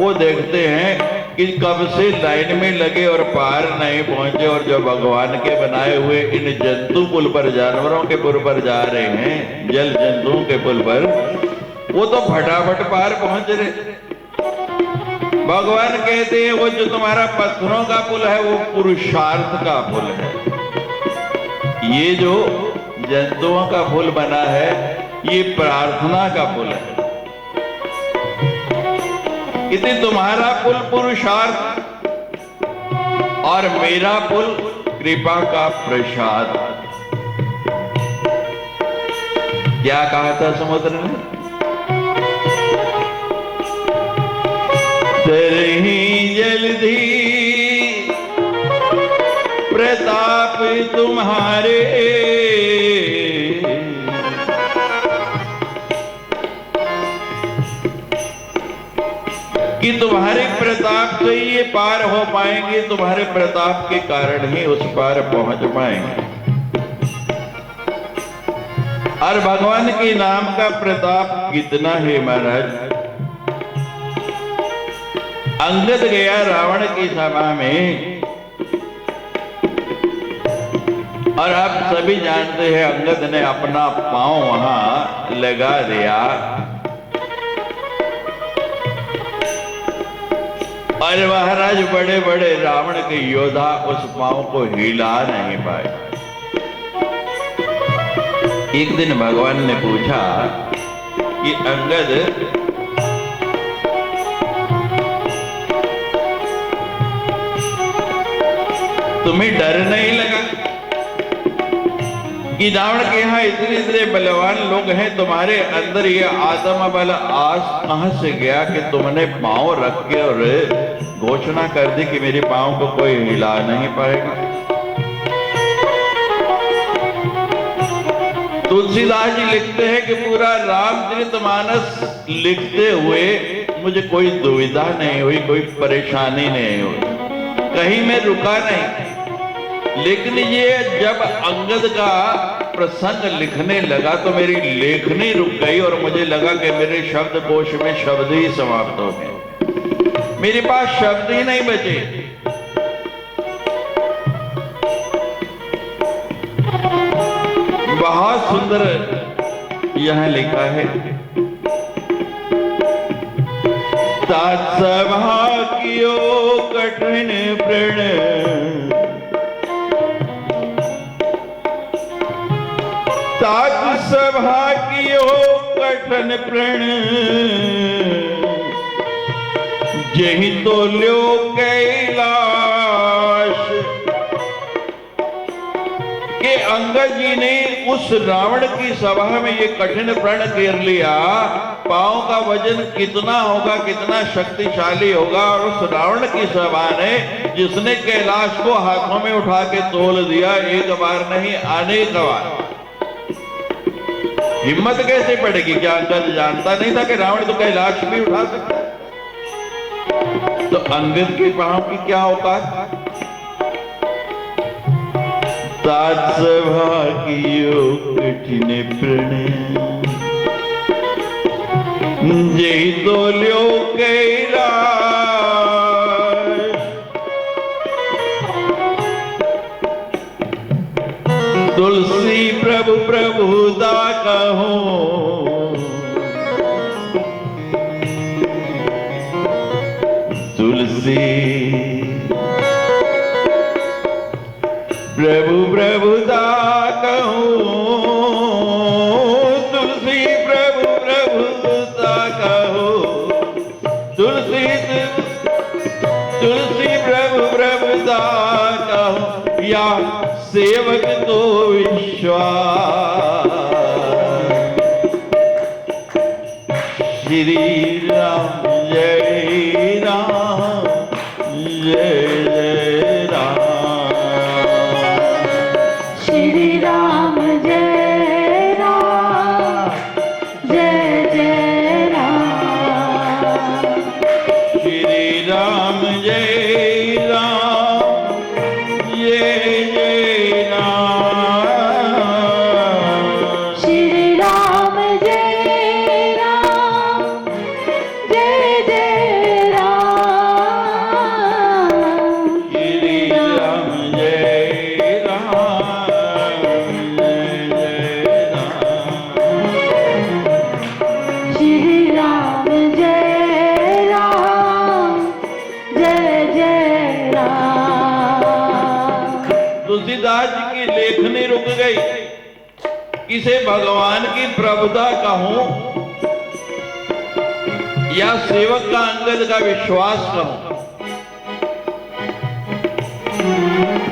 वो देखते हैं कि कब से लाइन में लगे और पार नहीं पहुंचे, और जो भगवान के बनाए हुए इन जंतु पुल पर, जानवरों के पुल पर जा रहे हैं, जल जंतुओं के पुल पर, वो तो फटाफट पार पहुंच रहे। भगवान कहते हैं वो जो तुम्हारा पत्थरों का पुल है वो पुरुषार्थ का पुल है, ये जो जंतुओं का पुल बना है ये प्रार्थना का पुल है। इति तुम्हारा पुल पुरुषार्थ और मेरा पुल कृपा का प्रसाद। क्या कहा था समुद्र ने? तरही जलधि प्रताप तुम्हारे, कि तुम्हारे प्रताप से ये पार हो पाएंगे, तुम्हारे प्रताप के कारण ही उस पार पहुंच पाएंगे। और भगवान के नाम का प्रताप कितना है महाराज। अंगद गया रावण की सभा में, और आप सभी जानते हैं अंगद ने अपना पांव वहां लगा दिया, और महाराज बड़े बड़े रावण के योद्धा उस पांव को हिला नहीं पाए। एक दिन भगवान ने पूछा कि अंगद, तुम्हें डर नहीं लगा कि रावण के यहाँ इतने इतने बलवान लोग हैं, तुम्हारे अंदर ये आत्म बल आज कहां से गया कि तुमने पांव रख के और घोषणा कर दी कि मेरे पांव को कोई हिला नहीं पाएगा। तुलसीदास जी लिखते हैं कि पूरा रामचरितमानस लिखते हुए मुझे कोई दुविधा नहीं हुई, कोई परेशानी नहीं हुई, कहीं मैं रुका नहीं। लेकिन ये जब अंगद का प्रसंग लिखने लगा तो मेरी लेखनी रुक गई, और मुझे लगा कि मेरे शब्दकोश में शब्द ही समाप्त हो गए, मेरे पास शब्द ही नहीं बचे। बहुत सुंदर यहां लिखा है, तात सभा कियो कठिन प्रण, तात सभा कियो कठिन प्रण, जहि तो ल्यो कैलाश। के अंगद जी ने उस रावण की सभा में ये कठिन प्रण कर लिया, पांव का वजन कितना होगा, कितना शक्तिशाली होगा, और उस रावण की सभा ने जिसने कैलाश को हाथों में उठा के तोल दिया, एक बार नहीं अनेक बार। हिम्मत कैसे पड़ेगी? क्या अंगद जानता नहीं था कि रावण तो कैलाश भी उठा सकता है? तो अंगद के पांव की क्या औकात। तात सभा कियो कठिन प्रण, जहि तो ल्यो कैलाश। तुलसी प्रभु प्रभुता कहो, तुलसी प्रभु प्रभुता कहूँ, तुलसी प्रभु प्रभुता कहूँ, तुलसी तुलसी प्रभु प्रभुता कहूँ, या सेवक तो विश्वास। श्री राम जय राम जय जय राम। श्री राम जय राम जय जय राम। श्री राम जय राम जय जय राम। श्री राम जय राम जय जय राम। श्री राम जय राम जय जय राम। श्री राम जय राम जय जय राम। तुलसीदास जी की लेखनी रुक गई। किसे भगवान की प्रभुता कहूं या सेवक का अंगद का विश्वास कहूं,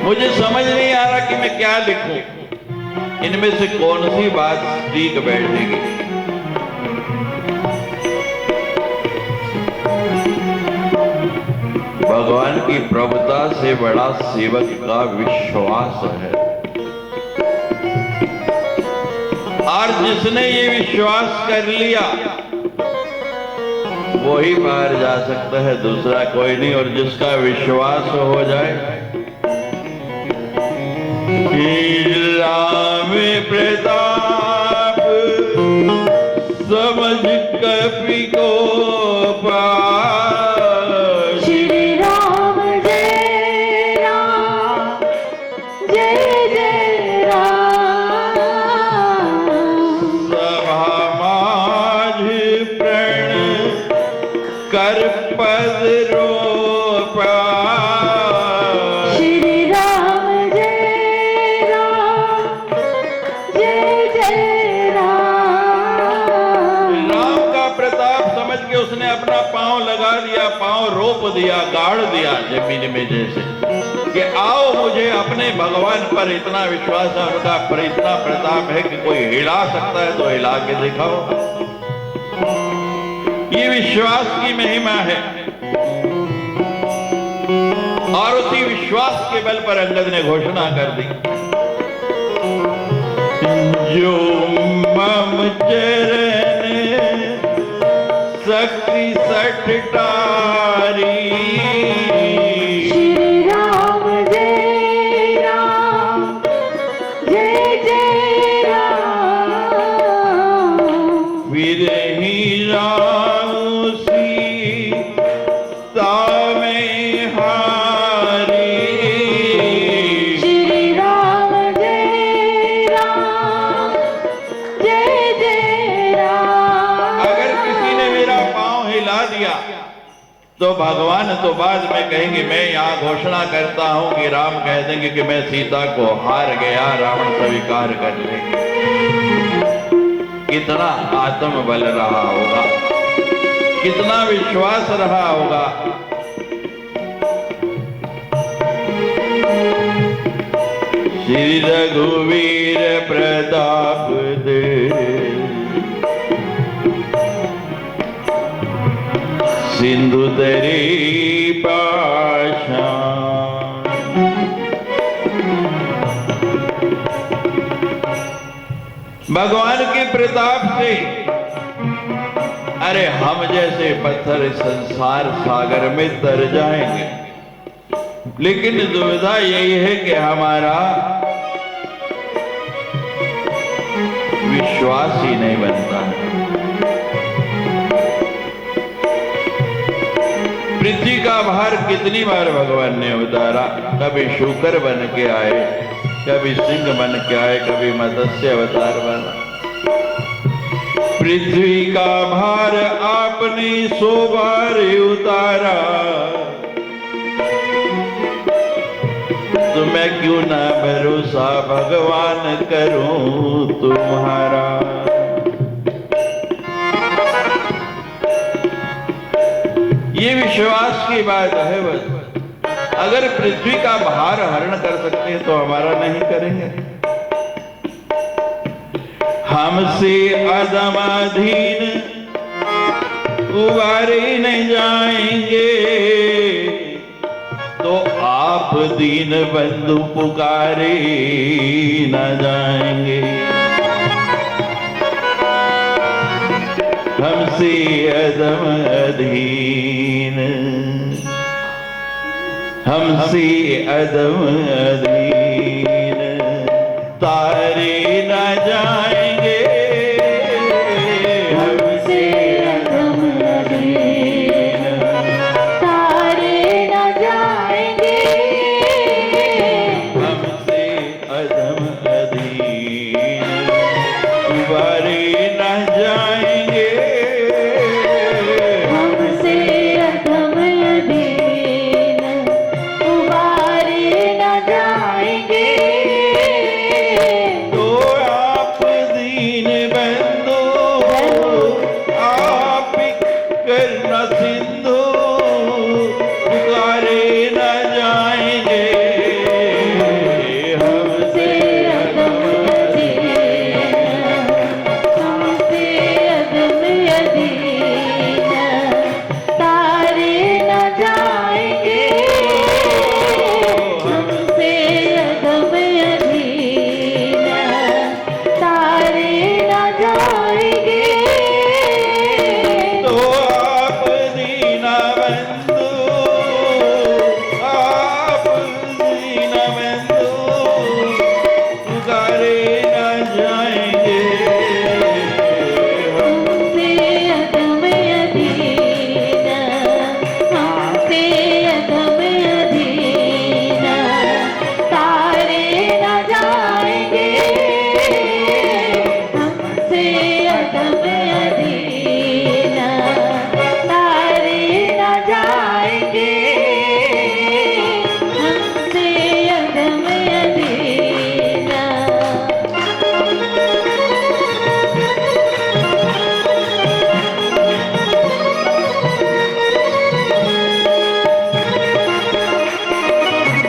मुझे समझ नहीं आ रहा कि मैं क्या लिखूं। इनमें से कौन सी बात ठीक बैठेगी। भगवान की प्रभुता से बड़ा सेवक का विश्वास है, और जिसने ये विश्वास कर लिया वही बाहर जा सकता है, दूसरा कोई नहीं। और जिसका विश्वास हो जाए, राम प्रताप समझ कपि को पास। श्री राम जय राम जय जय राम। सभा माझ प्रण कर पद रोपा। श्री राम जय राम जय जय राम। राम का प्रताप समझ के उसने अपना पांव लगा दिया, पांव रोप दिया, गाड़ दिया जमीन में, जैसे कि आओ, मुझे अपने भगवान पर इतना विश्वास है, उनका पर इतना प्रताप है कि कोई हिला सकता है तो हिला के दिखाओ। ये विश्वास की महिमा है, और उसी विश्वास के बल पर अंगद ने घोषणा कर दी, जो मम चरण शक्ति सठटारी। श्री राम जय राम जय जय राम। विरही राम सीता में हारी। श्री राम जय राम जय जय राम। अगर किसी ने मेरा पांव हिला दिया तो भगवान तो बाद में कहेंगे, मैं यहाँ घोषणा करता हूं कि राम कह देंगे कि मैं सीता को हार गया, रावण स्वीकार कर लेंगे। कितना आत्मबल रहा होगा, कितना विश्वास रहा होगा। श्री रघुवीर प्रताप दे, सिंधु तरी पाषाण। भगवान के प्रताप से अरे हम जैसे पत्थर इस संसार सागर में तर जाएंगे, लेकिन दुविधा यही है कि हमारा विश्वास ही नहीं बनता है। पृथ्वी का भार कितनी बार भगवान ने उतारा, कभी शूकर बन के आए, कभी सिंह बन के आए, कभी मत्स्य अवतार बना। पृथ्वी का भार आपने 100 बार उतारा, तो मैं क्यों ना भरोसा भगवान करूं तुम्हारा। ये विश्वास की बात है बस। अगर पृथ्वी का भार हरण कर सकते हैं तो हमारा नहीं करेंगे। हमसे अधमाधीन उबारे नहीं जाएंगे, तो आप दीन बंधु पुकारे न जाएंगे। हमसे अधम अधीन, हमसे अधम अधीन तारे न जाएंगे। हमसे अधम अधीन तारे न जाएंगे। हमसे अधम अधीन उबारे न जाएंगे। हमसे अधम अधीन उबारे न जाएंगे। तो आप दीन बंधु, आप करना सिंधु पुकारे न जाएंगे। हमसे अधम अधीन, हमसे अधम अधीन तारे न जाएंगे। हमसे अधम अधीन तारे न जाएंगे। तो आप दीना बंधु, आप दीना बंधु पुकारे न जाएंगे। हमसे अधम अधीन, हमसे अधम अधीन तारे न जाएंगे। हमसे अधम अधीन तारे न जाएंगे। हमसे अधम अधीन।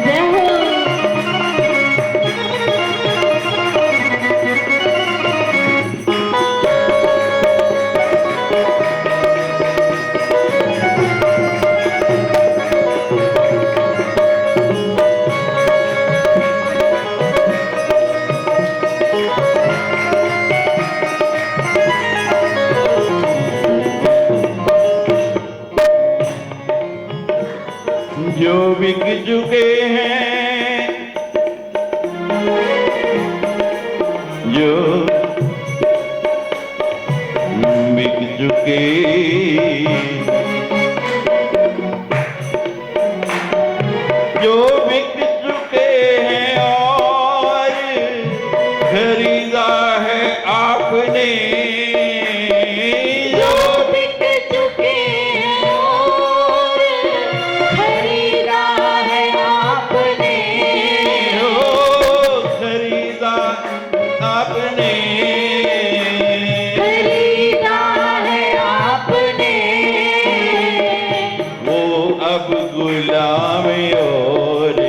जय हो। जो बिक चुके हैं, जो बिक चुके, जो बिक चुके हैं और खरीदा है आपने। जो बिक चुके हैं और खरीदा है आपने। खरीदा आपने, खरीदा है आपने। वो अब गुलाम और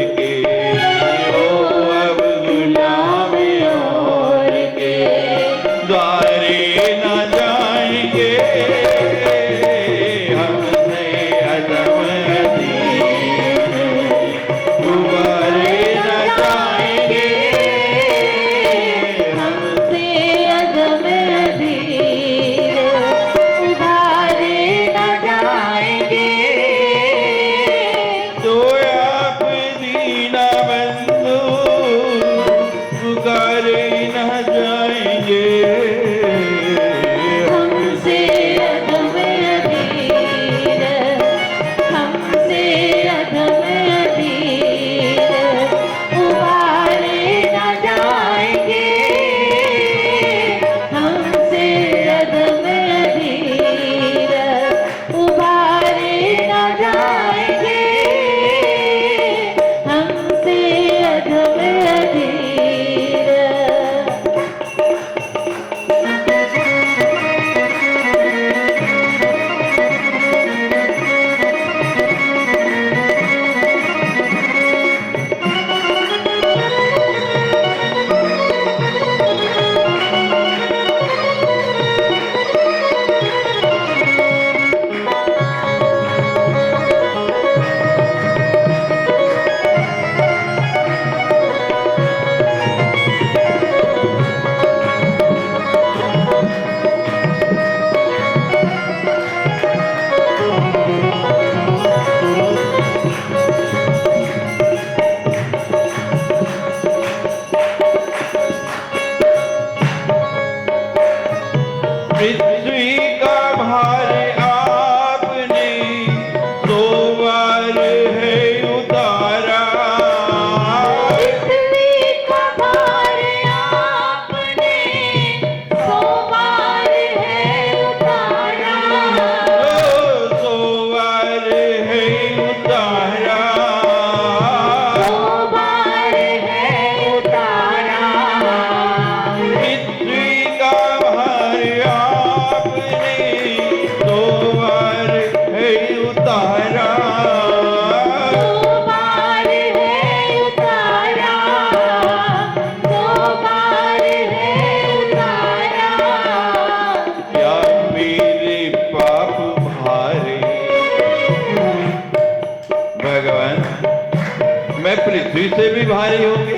पृथ्वी से भी भारी होंगे।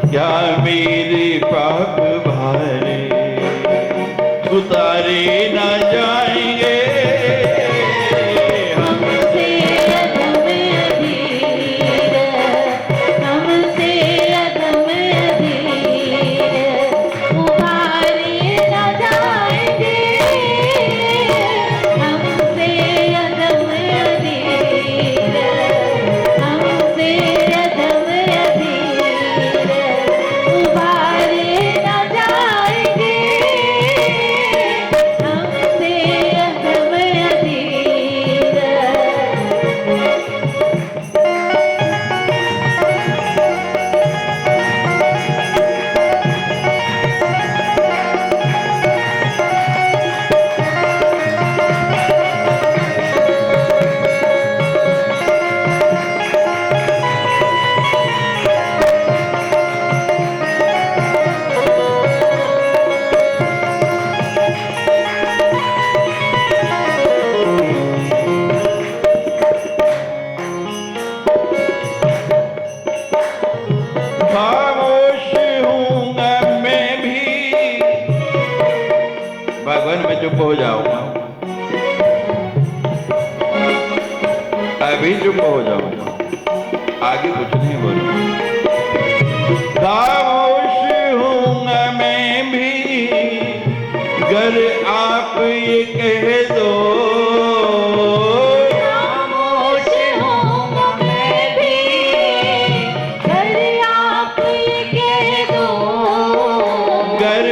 क्या मेरे पाप भारे उतारे ना जाएंगे। हमसे अदम अधीर, हमसे अदम अधीर, उबारे न जाएंगे। हमसे अदम अधीर, हमसे अदम अधीर, उबारे न जाएंगे। हमसे अदम अधीर। खामोश हूँगा मैं भी। भगवान मैं चुप हो जाऊंगा, अभी चुप हो जाऊंगा, आगे कुछ नहीं बोलूंगा। खामोश हूँगा मैं भी, अगर आप ये कह दो। खामोश हूँगा मैं भी, घर आप ये कह दो। अगर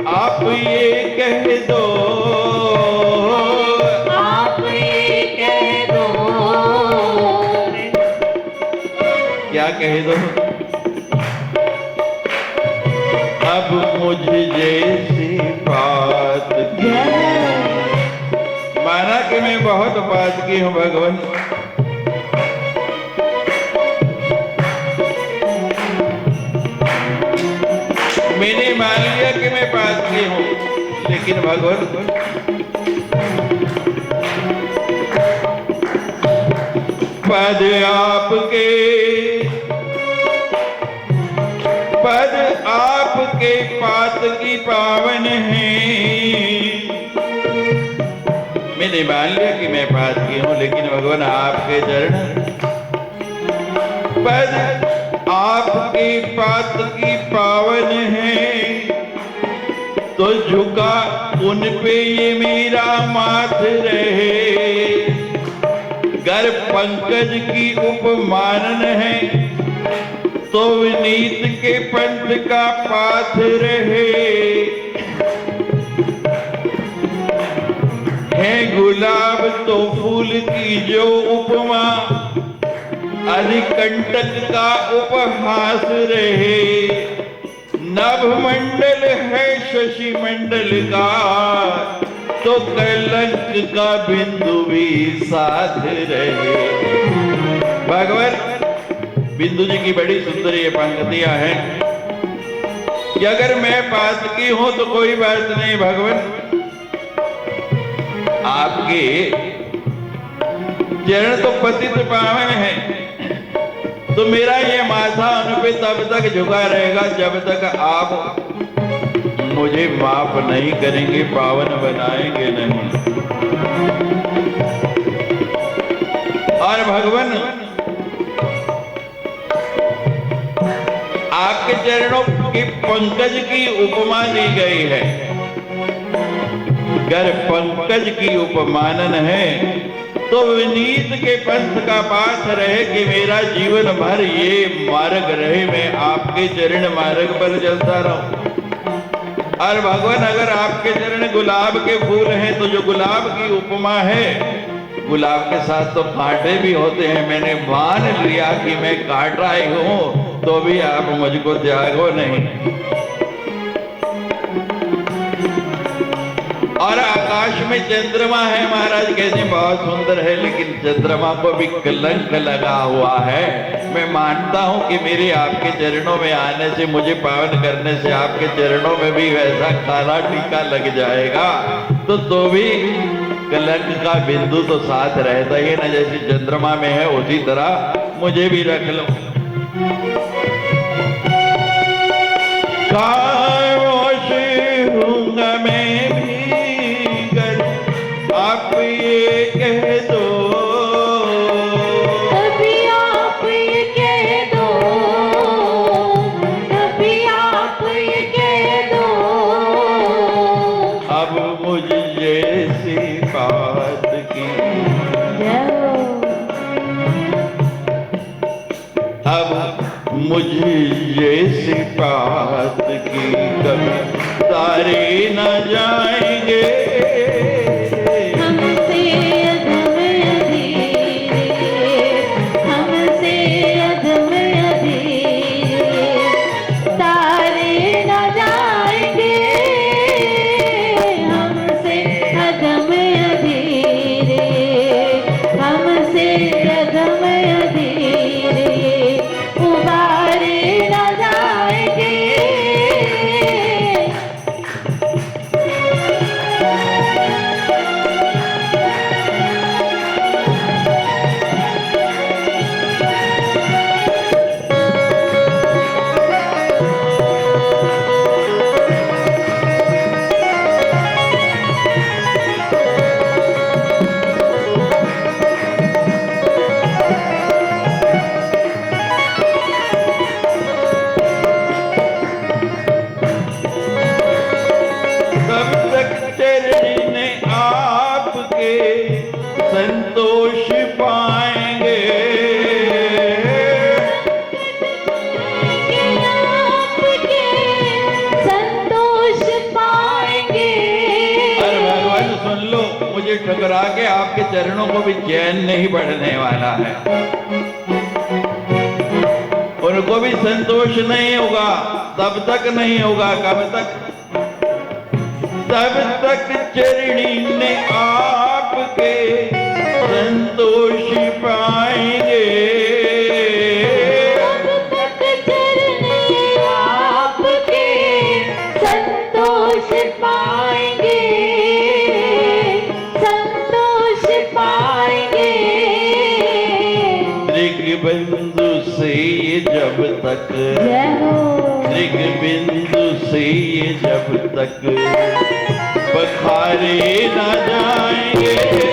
आप ये कह दो। आप ये कह दो। क्या कह दो। अब मुझे जैसी बात की, माना कि मैं बहुत बात की हूँ भगवान, मैंने मान लिया कि मैं बात की हूँ, लेकिन भगवान पद आपके, पद आपके पात की पावन है। मैंने मान लिया कि मैं बात की हूँ, लेकिन भगवान आपके चरण पद आपके पात की पावन है, तो झुका उन पे ये मेरा माथ रहे। गर पंकज की उपमानन है, तो विनीत के पंथ का पाथ रहे। है गुलाब तो फूल की जो उपमा, अधिकंटक का उपहास रहे। नभ मंडल है शशि मंडल का, तो कलंक का बिंदु भी साथ रहे। भगवान बिंदु जी की बड़ी सुंदर ये पंक्तियां हैं कि अगर मैं बात की हूं तो कोई बात नहीं भगवान, आपके चरण तो पतित पावन है, तो मेरा ये माथा उन पे तब तक झुका रहेगा जब तक आप मुझे माफ नहीं करेंगे, पावन बनाएंगे नहीं। और भगवान आपके चरणों की पंकज की उपमा दी गई है। गर पंकज की उपमानन है, तो विनीत के पंथ का पाथ रहे कि मेरा जीवन भर ये मार्ग रहे, मैं आपके चरण मार्ग पर चलता रहूं। और भगवान अगर आपके चरण गुलाब के फूल हैं, तो जो गुलाब की उपमा है, गुलाब के साथ तो कांटे भी होते हैं। मैंने मान लिया कि मैं काट रही हूं, तो भी आप मुझको त्यागो नहीं। और आकाश में चंद्रमा है महाराज, कहते हैं बहुत सुंदर है, लेकिन चंद्रमा को भी कलंक लगा हुआ है। मैं मानता हूं कि मेरे आपके चरणों में आने से, मुझे पावन करने से आपके चरणों में भी वैसा काला टीका लग जाएगा, तो भी कलंक का बिंदु तो साथ रहता ही है ना, जैसे चंद्रमा में है उसी तरह मुझे भी रख लो। खामोश हूँगा मैं भी गर, आप ये कह दो, कभी आप ये कह दो, कभी आप ये कह दो, अब मुझ जैसी बात की, अब मुझ जैसी बात की कभी तारे न जाएंगे। हमसे अधम अधीरे, हमसे अधम अधीरे, तारे न जाएंगे, हमसे अधम अधीरे, हमसे अधम अधीरे, उबारे न जाएंगे। तब तक चरण आपके संतोष पाएंगे। आपके संतोष पाएंगे। अरे भगवान सुन लो, मुझे ठुकरा के आपके चरणों को भी चैन नहीं बढ़ने वाला है, उनको भी संतोष नहीं होगा, तब तक नहीं होगा। कब तक? तब तक चरणी ने आपके संतोष पाएंगे। तब तक चरणी आपके संतोष पाएंगे, संतोष पाएंगे। त्रिगबिंदु से ये जब तक, जय हो। त्रिगबिंदु से ये जब तक पखारे न जाएंगे।